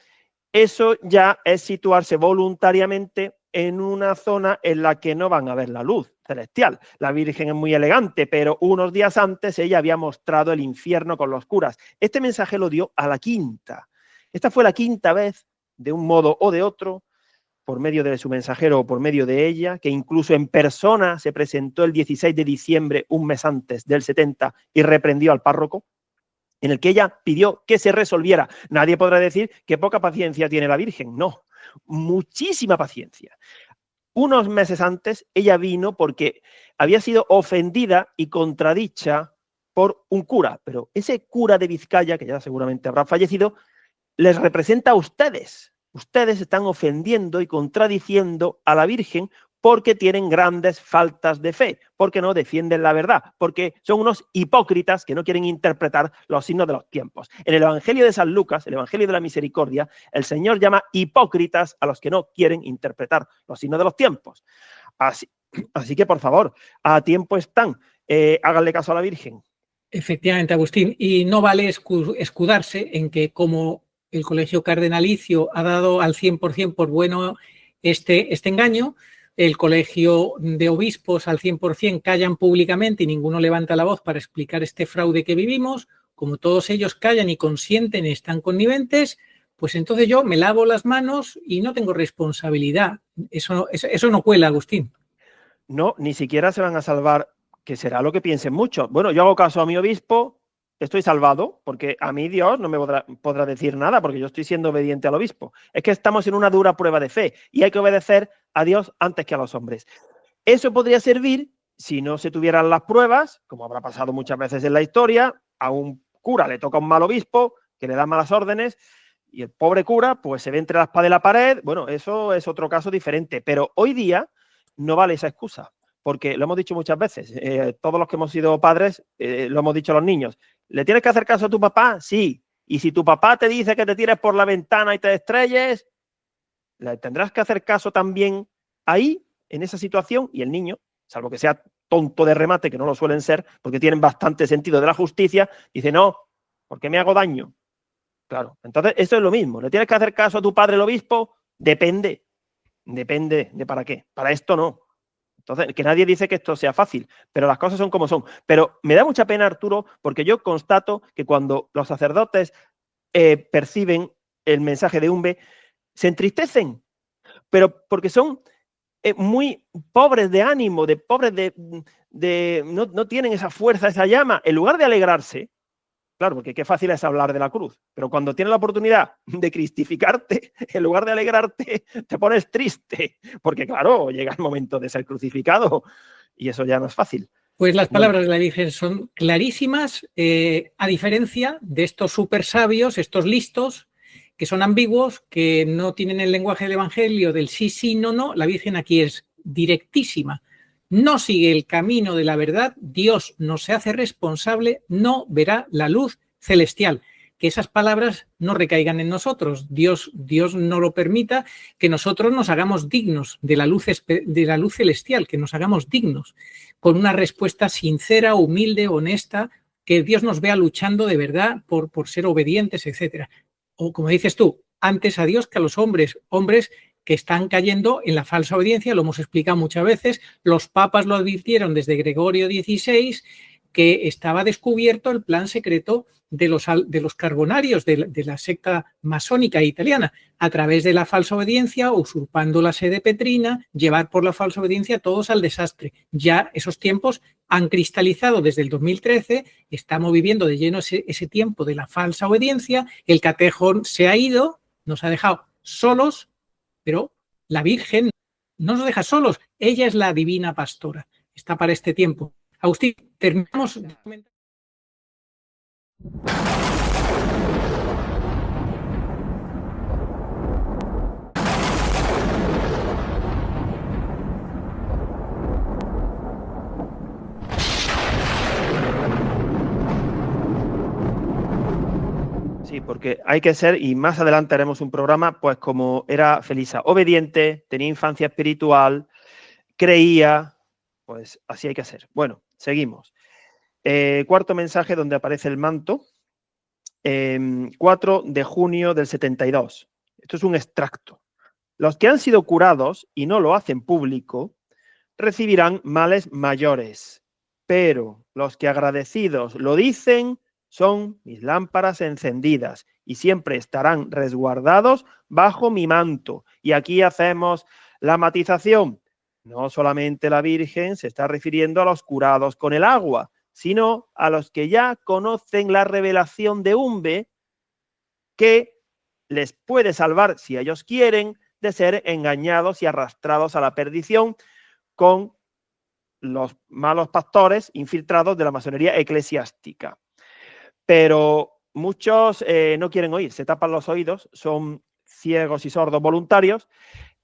Speaker 2: eso ya es situarse voluntariamente en una zona en la que no van a ver la luz celestial. La Virgen es muy elegante, pero unos días antes ella había mostrado el infierno con los curas. Este mensaje lo dio a la quinta. Esta fue la quinta vez, de un modo o de otro, por medio de su mensajero o por medio de ella, que incluso en persona se presentó el 16 de diciembre, un mes antes del 70, y reprendió al párroco, en el que ella pidió que se resolviera. Nadie podrá decir que poca paciencia tiene la Virgen. No, muchísima paciencia. Unos meses antes ella vino porque había sido ofendida y contradicha por un cura, pero ese cura de Vizcaya, que ya seguramente habrá fallecido, les representa a ustedes. Ustedes están ofendiendo y contradiciendo a la Virgen porque tienen grandes faltas de fe, porque no defienden la verdad, porque son unos hipócritas que no quieren interpretar los signos de los tiempos. En el Evangelio de San Lucas, el Evangelio de la Misericordia, el Señor llama hipócritas a los que no quieren interpretar los signos de los tiempos. Así que, por favor, a tiempo están, háganle caso a la Virgen.
Speaker 1: Efectivamente, Agustín, y no vale escudarse en que como el Colegio Cardenalicio ha dado al 100% por bueno este engaño, el Colegio de Obispos al 100% callan públicamente y ninguno levanta la voz para explicar este fraude que vivimos. Como todos ellos callan y consienten y están conniventes, pues entonces yo me lavo las manos y no tengo responsabilidad. Eso no cuela, Agustín.
Speaker 2: No, ni siquiera se van a salvar, que será lo que piensen muchos. Bueno, yo hago caso a mi obispo, estoy salvado, porque a mí Dios no me podrá decir nada, porque yo estoy siendo obediente al obispo. Es que estamos en una dura prueba de fe y hay que obedecer a Dios antes que a los hombres. Eso podría servir si no se tuvieran las pruebas, como habrá pasado muchas veces en la historia, a un cura le toca un mal obispo que le da malas órdenes y el pobre cura pues se ve entre la espada y la pared. Bueno, eso es otro caso diferente, pero hoy día no vale esa excusa, porque lo hemos dicho muchas veces, todos los que hemos sido padres, lo hemos dicho a los niños, ¿le tienes que hacer caso a tu papá? Sí. Y si tu papá te dice que te tires por la ventana y te estrelles, ¿le tendrás que hacer caso también ahí, en esa situación? Y el niño, salvo que sea tonto de remate, que no lo suelen ser, porque tienen bastante sentido de la justicia, dice, no, ¿por qué me hago daño? Claro, entonces eso es lo mismo. ¿Le tienes que hacer caso a tu padre el obispo? Depende de para qué. Para esto no. Entonces, que nadie dice que esto sea fácil, pero las cosas son como son. Pero me da mucha pena, Arturo, porque yo constato que cuando los sacerdotes perciben el mensaje de Umbe, se entristecen, pero porque son muy pobres de ánimo, no tienen esa fuerza, esa llama. En lugar de alegrarse, claro, porque qué fácil es hablar de la cruz, pero cuando tienes la oportunidad de cristificarte, en lugar de alegrarte, te pones triste, porque claro, llega el momento de ser crucificado y eso ya no es fácil.
Speaker 1: Pues las palabras de la Virgen son clarísimas, a diferencia de estos súper sabios, estos listos, que son ambiguos, que no tienen el lenguaje del Evangelio del sí, sí, no, no. La Virgen aquí es directísima. No sigue el camino de la verdad, Dios no se hace responsable, no verá la luz celestial. Que esas palabras no recaigan en nosotros. Dios no lo permita, que nosotros nos hagamos dignos de la luz celestial, que nos hagamos dignos, con una respuesta sincera, humilde, honesta, que Dios nos vea luchando de verdad por ser obedientes, etc. O como dices tú, antes a Dios que a los hombres que están cayendo en la falsa obediencia, lo hemos explicado muchas veces, los papas lo advirtieron desde Gregorio XVI, que estaba descubierto el plan secreto de los carbonarios, de la secta masónica italiana, a través de la falsa obediencia, usurpando la sede petrina, llevar por la falsa obediencia a todos al desastre. Ya esos tiempos han cristalizado desde el 2013, estamos viviendo de lleno ese tiempo de la falsa obediencia, el catejón se ha ido, nos ha dejado solos, pero la Virgen no nos deja solos, ella es la divina pastora, está para este tiempo. Agustín, terminamos.
Speaker 2: Sí, porque hay que ser, y más adelante haremos un programa, pues como era Felisa, obediente, tenía infancia espiritual, creía, pues así hay que ser. Bueno, seguimos. Cuarto mensaje donde aparece el manto, 4 de junio del 72. Esto es un extracto. Los que han sido curados y no lo hacen público, recibirán males mayores, pero los que agradecidos lo dicen son mis lámparas encendidas y siempre estarán resguardados bajo mi manto. Y aquí hacemos la matización. No solamente la Virgen se está refiriendo a los curados con el agua, sino a los que ya conocen la revelación de Umbe, que les puede salvar, si ellos quieren, de ser engañados y arrastrados a la perdición con los malos pastores infiltrados de la masonería eclesiástica. Pero muchos no quieren oír, se tapan los oídos, son ciegos y sordos voluntarios.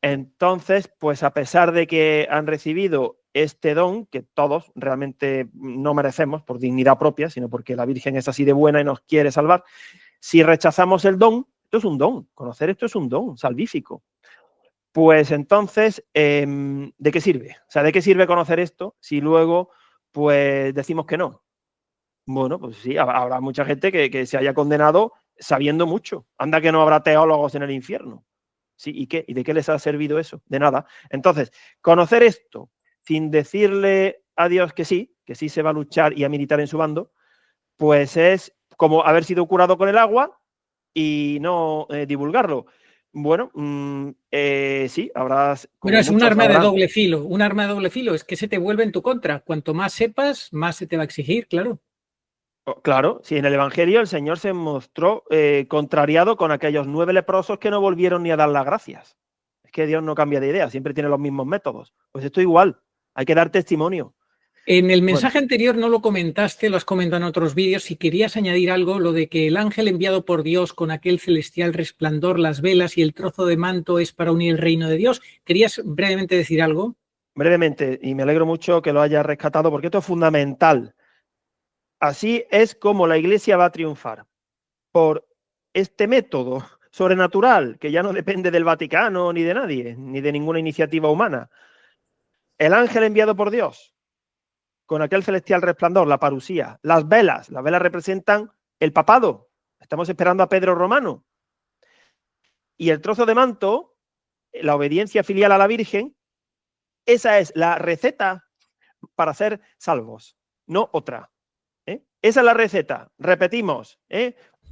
Speaker 2: Entonces, pues a pesar de que han recibido este don, que todos realmente no merecemos por dignidad propia, sino porque la Virgen es así de buena y nos quiere salvar, si rechazamos el don, esto es un don, conocer esto es un don salvífico. Pues entonces, ¿de qué sirve? O sea, ¿de qué sirve conocer esto si luego pues decimos que no? Bueno, pues sí, habrá mucha gente que se haya condenado sabiendo mucho. Anda que no habrá teólogos en el infierno. Sí, ¿y qué? ¿Y de qué les ha servido eso? De nada. Entonces, conocer esto sin decirle a Dios que sí se va a luchar y a militar en su bando, pues es como haber sido curado con el agua y no divulgarlo. Bueno, sí, habrás...
Speaker 1: Bueno, es un arma de doble filo, un arma de doble filo, es que se te vuelve en tu contra. Cuanto más sepas, más se te va a exigir, claro.
Speaker 2: Claro, sí, en el Evangelio el Señor se mostró contrariado con aquellos 9 leprosos que no volvieron ni a dar las gracias. Es que Dios no cambia de idea, siempre tiene los mismos métodos. Pues esto igual, hay que dar testimonio.
Speaker 1: En el mensaje anterior no lo comentaste, lo has comentado en otros vídeos. Si querías añadir algo, lo de que el ángel enviado por Dios con aquel celestial resplandor, las velas y el trozo de manto es para unir el reino de Dios. ¿Querías brevemente decir algo?
Speaker 2: Brevemente, y me alegro mucho que lo hayas rescatado porque esto es fundamental. Así es como la Iglesia va a triunfar, por este método sobrenatural que ya no depende del Vaticano ni de nadie, ni de ninguna iniciativa humana. El ángel enviado por Dios, con aquel celestial resplandor, la parusía, las velas representan el papado. Estamos esperando a Pedro Romano. Y el trozo de manto, la obediencia filial a la Virgen, esa es la receta para ser salvos, no otra. Esa es la receta. Repetimos,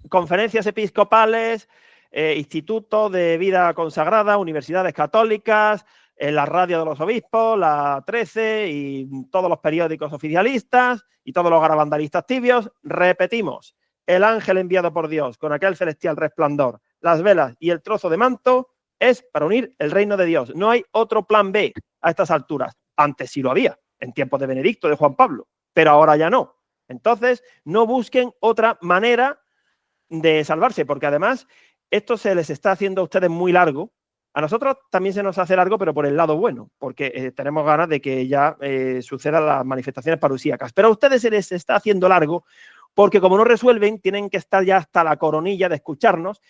Speaker 2: conferencias episcopales, institutos de vida consagrada, universidades católicas, la radio de los obispos, la 13 y todos los periódicos oficialistas y todos los garabandalistas tibios. Repetimos, el ángel enviado por Dios con aquel celestial resplandor, las velas y el trozo de manto es para unir el reino de Dios. No hay otro plan B a estas alturas. Antes sí lo había, en tiempos de Benedicto, de Juan Pablo, pero ahora ya no. Entonces, no busquen otra manera de salvarse, porque además esto se les está haciendo a ustedes muy largo. A nosotros también se nos hace largo, pero por el lado bueno, porque tenemos ganas de que ya sucedan las manifestaciones parusíacas. Pero a ustedes se les está haciendo largo porque como no resuelven, tienen que estar ya hasta la coronilla de escucharnos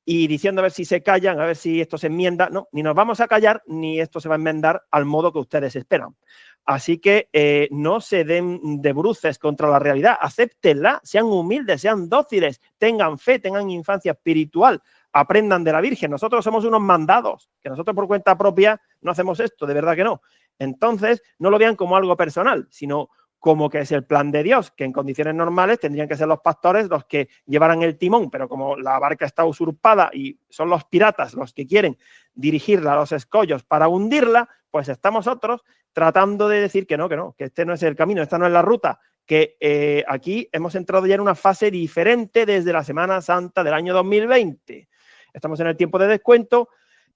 Speaker 2: y diciendo a ver si se callan, a ver si esto se enmienda. No, ni nos vamos a callar, ni esto se va a enmendar al modo que ustedes esperan. Así que no se den de bruces contra la realidad, acéptenla, sean humildes, sean dóciles, tengan fe, tengan infancia espiritual, aprendan de la Virgen. Nosotros somos unos mandados, que nosotros por cuenta propia no hacemos esto, de verdad que no. Entonces, no lo vean como algo personal, sino como que es el plan de Dios, que en condiciones normales tendrían que ser los pastores los que llevaran el timón, pero como la barca está usurpada y son los piratas los que quieren dirigirla a los escollos para hundirla, pues estamos otros tratando de decir que no, que este no es el camino, esta no es la ruta, que aquí hemos entrado ya en una fase diferente desde la Semana Santa del año 2020. Estamos en el tiempo de descuento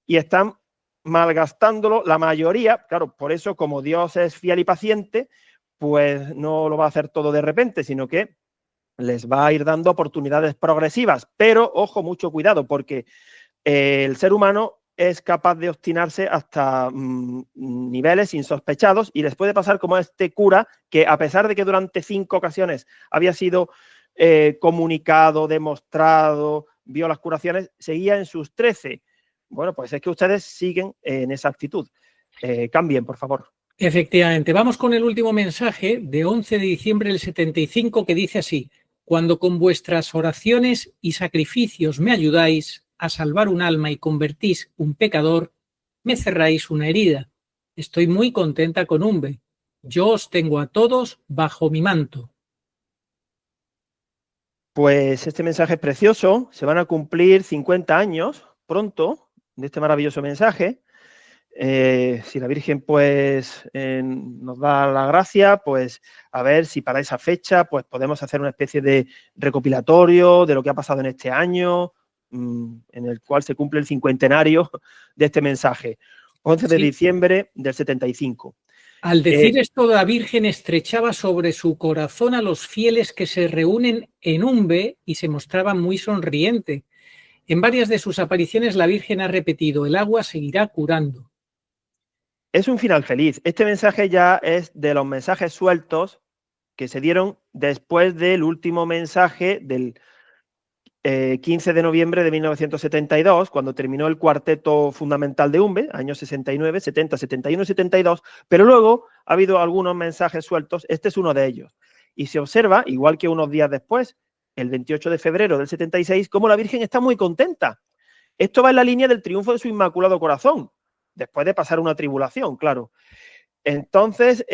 Speaker 2: y están malgastándolo la mayoría. Claro, por eso, como Dios es fiel y paciente, pues no lo va a hacer todo de repente, sino que les va a ir dando oportunidades progresivas. Pero, ojo, mucho cuidado, porque el ser humano es capaz de obstinarse hasta niveles insospechados y les puede pasar como a este cura que, a pesar de que durante 5 ocasiones había sido comunicado, demostrado, vio las curaciones, seguía en sus 13. Bueno, pues es que ustedes siguen en esa actitud. Cambien, por favor.
Speaker 1: Efectivamente. Vamos con el último mensaje de 11 de diciembre del 75 que dice así: cuando con vuestras oraciones y sacrificios me ayudáis a salvar un alma y convertís un pecador, me cerráis una herida. Estoy muy contenta con Umbe. Yo os tengo a todos bajo mi manto.
Speaker 2: Pues este mensaje es precioso. Se van a cumplir 50 años pronto de este maravilloso mensaje. Si la Virgen pues nos da la gracia, pues a ver si para esa fecha pues podemos hacer una especie de recopilatorio de lo que ha pasado en este año, en el cual se cumple el 50enario de este mensaje, 11 de diciembre del 75.
Speaker 1: Al decir esto, la Virgen estrechaba sobre su corazón a los fieles que se reúnen en Umbe y se mostraba muy sonriente. En varias de sus apariciones la Virgen ha repetido: el agua seguirá curando.
Speaker 2: Es un final feliz. Este mensaje ya es de los mensajes sueltos que se dieron después del último mensaje del 15 de noviembre de 1972, cuando terminó el cuarteto fundamental de Umbe, años 69, 70, 71 y 72, pero luego ha habido algunos mensajes sueltos, este es uno de ellos. Y se observa, igual que unos días después, el 28 de febrero del 76, cómo la Virgen está muy contenta. Esto va en la línea del triunfo de su Inmaculado Corazón, después de pasar una tribulación, claro. Entonces,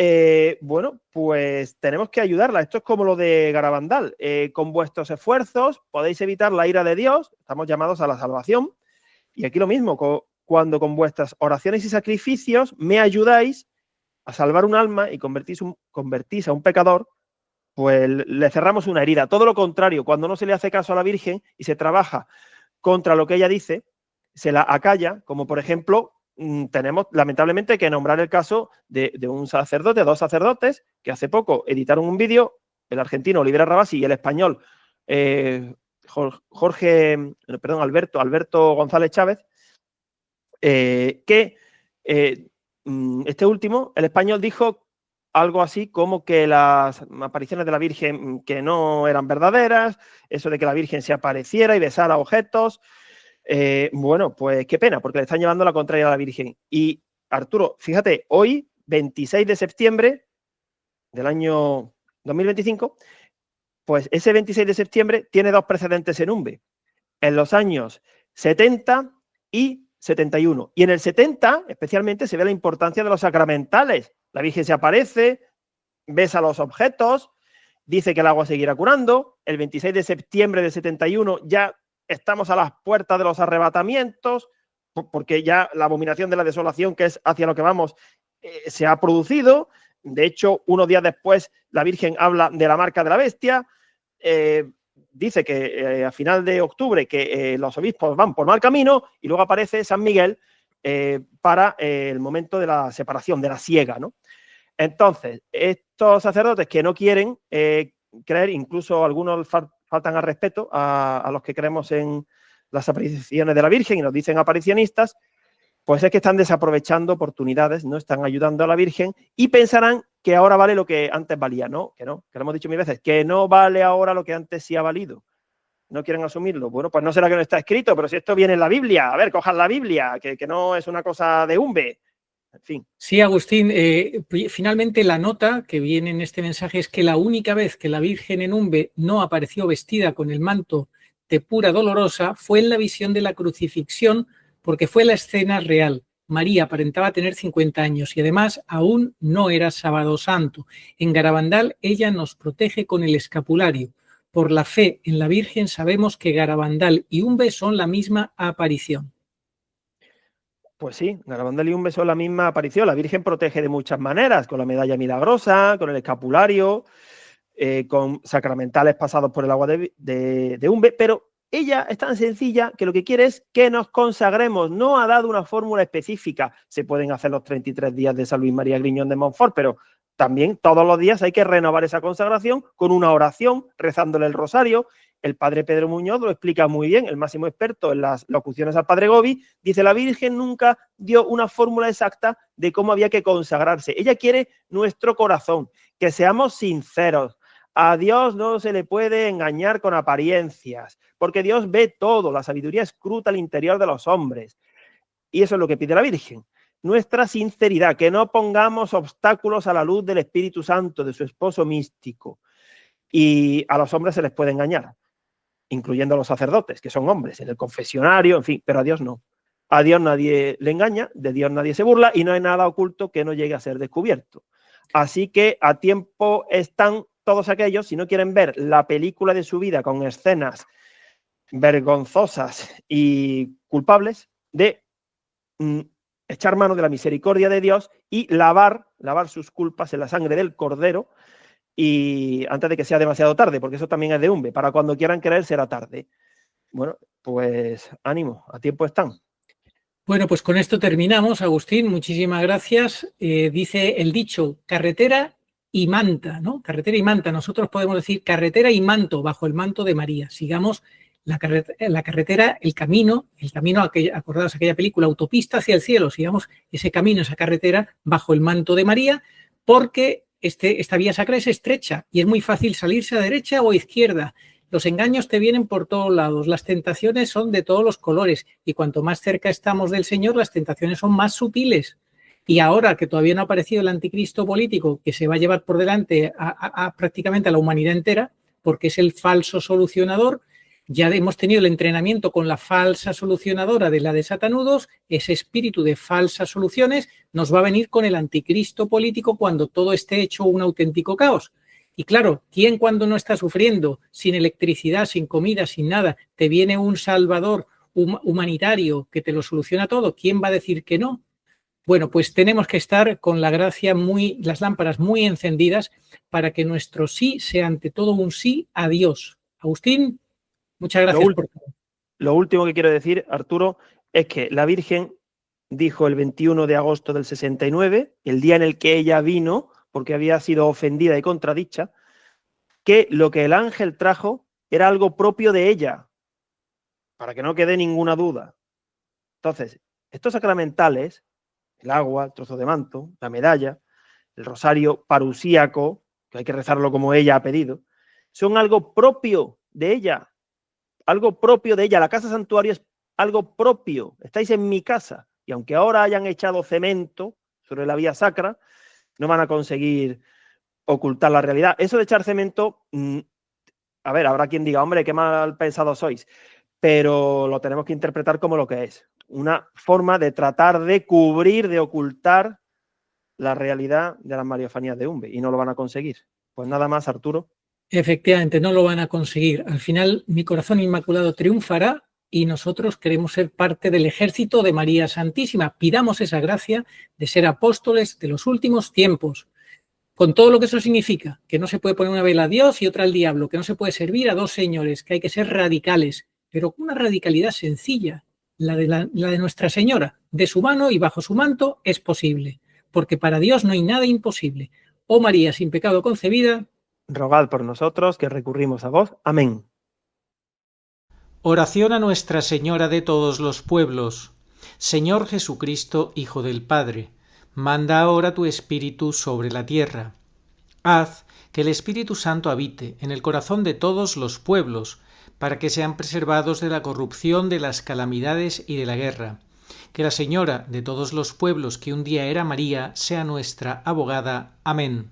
Speaker 2: bueno, pues tenemos que ayudarla. Esto es como lo de Garabandal. Con vuestros esfuerzos podéis evitar la ira de Dios. Estamos llamados a la salvación. Y aquí lo mismo, cuando con vuestras oraciones y sacrificios me ayudáis a salvar un alma y convertís a un pecador, pues le cerramos una herida. Todo lo contrario, cuando no se le hace caso a la Virgen y se trabaja contra lo que ella dice, se la acalla, como por ejemplo... tenemos lamentablemente que nombrar el caso de un sacerdote, 2 sacerdotes, que hace poco editaron un vídeo, el argentino Olivera Rabasi y el español Alberto González Chávez, que este último, el español, dijo algo así como que las apariciones de la Virgen que no eran verdaderas, eso de que la Virgen se apareciera y besara objetos. Bueno, pues qué pena, porque le están llevando la contraria a la Virgen. Y Arturo, fíjate, hoy, 26 de septiembre del año 2025, pues ese 26 de septiembre tiene 2 precedentes en Umbe, en los años 70 y 71. Y en el 70, especialmente, se ve la importancia de los sacramentales. La Virgen se aparece, besa los objetos, dice que el agua seguirá curando. El 26 de septiembre del 71 ya estamos a las puertas de los arrebatamientos, porque ya la abominación de la desolación, que es hacia lo que vamos, se ha producido. De hecho, unos días después, la Virgen habla de la marca de la bestia. Dice que a final de octubre que los obispos van por mal camino, y luego aparece San Miguel para el momento de la separación, de la siega, ¿no? Entonces, estos sacerdotes que no quieren creer, incluso algunos faltan al respeto a los que creemos en las apariciones de la Virgen y nos dicen aparicionistas, pues es que están desaprovechando oportunidades, no están ayudando a la Virgen y pensarán que ahora vale lo que antes valía. No, que lo hemos dicho mil veces, que no vale ahora lo que antes sí ha valido. No quieren asumirlo. Bueno, pues no será que no está escrito, pero si esto viene en la Biblia, a ver, cojan la Biblia, que no es una cosa de Umbe. En fin.
Speaker 1: Sí, Agustín, finalmente la nota que viene en este mensaje es que la única vez que la Virgen en Umbe no apareció vestida con el manto de pura dolorosa fue en la visión de la crucifixión, porque fue la escena real. María aparentaba tener 50 años y además aún no era sábado santo. En Garabandal ella nos protege con el escapulario. Por la fe en la Virgen sabemos que Garabandal y Umbe son la misma aparición.
Speaker 2: Pues sí, Garabandal y Umbe son la misma aparición. La Virgen protege de muchas maneras, con la medalla milagrosa, con el escapulario, con sacramentales pasados por el agua de Umbe, pero ella es tan sencilla que lo que quiere es que nos consagremos. No ha dado una fórmula específica. Se pueden hacer los 33 días de San Luis María Griñón de Montfort, pero también todos los días hay que renovar esa consagración con una oración, rezándole el rosario. El padre Pedro Muñoz lo explica muy bien, el máximo experto en las locuciones al padre Gobi. Dice, la Virgen nunca dio una fórmula exacta de cómo había que consagrarse. Ella quiere nuestro corazón, que seamos sinceros. A Dios no se le puede engañar con apariencias, porque Dios ve todo, la sabiduría escruta el interior de los hombres. Y eso es lo que pide la Virgen. Nuestra sinceridad, que no pongamos obstáculos a la luz del Espíritu Santo, de su esposo místico. Y a los hombres se les puede engañar, incluyendo a los sacerdotes, que son hombres, en el confesionario, en fin, pero a Dios no. A Dios nadie le engaña, de Dios nadie se burla y no hay nada oculto que no llegue a ser descubierto. Así que a tiempo están todos aquellos, si no quieren ver la película de su vida con escenas vergonzosas y culpables, de echar mano de la misericordia de Dios y lavar sus culpas en la sangre del Cordero, y antes de que sea demasiado tarde, porque eso también es de Umbe, para cuando quieran creer será tarde. Bueno, pues ánimo, a tiempo están.
Speaker 1: Bueno, pues con esto terminamos, Agustín, muchísimas gracias. Dice el dicho, carretera y manta, ¿no? Carretera y manta. Nosotros podemos decir carretera y manto, bajo el manto de María. Sigamos la carretera, el camino, acordaos aquella película, Autopista hacia el cielo, sigamos ese camino, esa carretera, bajo el manto de María, porque esta vía sacra es estrecha y es muy fácil salirse a derecha o a izquierda. Los engaños te vienen por todos lados, las tentaciones son de todos los colores y cuanto más cerca estamos del Señor, las tentaciones son más sutiles. Y ahora que todavía no ha aparecido el anticristo político que se va a llevar por delante prácticamente a la humanidad entera, porque es el falso solucionador, ya hemos tenido el entrenamiento con la falsa solucionadora de la de Satanudos, ese espíritu de falsas soluciones nos va a venir con el anticristo político cuando todo esté hecho un auténtico caos. Y claro, ¿quién cuando no está sufriendo, sin electricidad, sin comida, sin nada, te viene un salvador humanitario que te lo soluciona todo? ¿Quién va a decir que no? Bueno, pues tenemos que estar con la gracia las lámparas muy encendidas para que nuestro sí sea ante todo un sí a Dios. Agustín, muchas gracias por todo.
Speaker 2: Lo último que quiero decir, Arturo, es que la Virgen dijo el 21 de agosto del 69, el día en el que ella vino, porque había sido ofendida y contradicha, que lo que el ángel trajo era algo propio de ella, para que no quede ninguna duda. Entonces, estos sacramentales, el agua, el trozo de manto, la medalla, el rosario parusíaco, que hay que rezarlo como ella ha pedido, son algo propio de ella, algo propio de ella. La casa santuario es algo propio, estáis en mi casa, y aunque ahora hayan echado cemento sobre la vía sacra, no van a conseguir ocultar la realidad. Eso de echar cemento, a ver, habrá quien diga, hombre, qué mal pensados sois, pero lo tenemos que interpretar como lo que es, una forma de tratar de cubrir, de ocultar la realidad de las Mariofanías de Umbe, y no lo van a conseguir. Pues nada más, Arturo.
Speaker 1: Efectivamente, no lo van a conseguir. Al final, mi corazón inmaculado triunfará y nosotros queremos ser parte del ejército de María Santísima. Pidamos esa gracia de ser apóstoles de los últimos tiempos, con todo lo que eso significa, que no se puede poner una vela a Dios y otra al diablo, que no se puede servir a dos señores, que hay que ser radicales, pero con una radicalidad sencilla, la de Nuestra Señora, de su mano y bajo su manto es posible, porque para Dios no hay nada imposible. Oh María, sin pecado concebida,
Speaker 2: rogad por nosotros que recurrimos a vos. Amén.
Speaker 1: Oración a Nuestra Señora de todos los pueblos. Señor Jesucristo, Hijo del Padre, manda ahora tu Espíritu sobre la tierra. Haz que el Espíritu Santo habite en el corazón de todos los pueblos, para que sean preservados de la corrupción, de las calamidades y de la guerra. Que la Señora de todos los pueblos, que un día era María, sea nuestra abogada. Amén.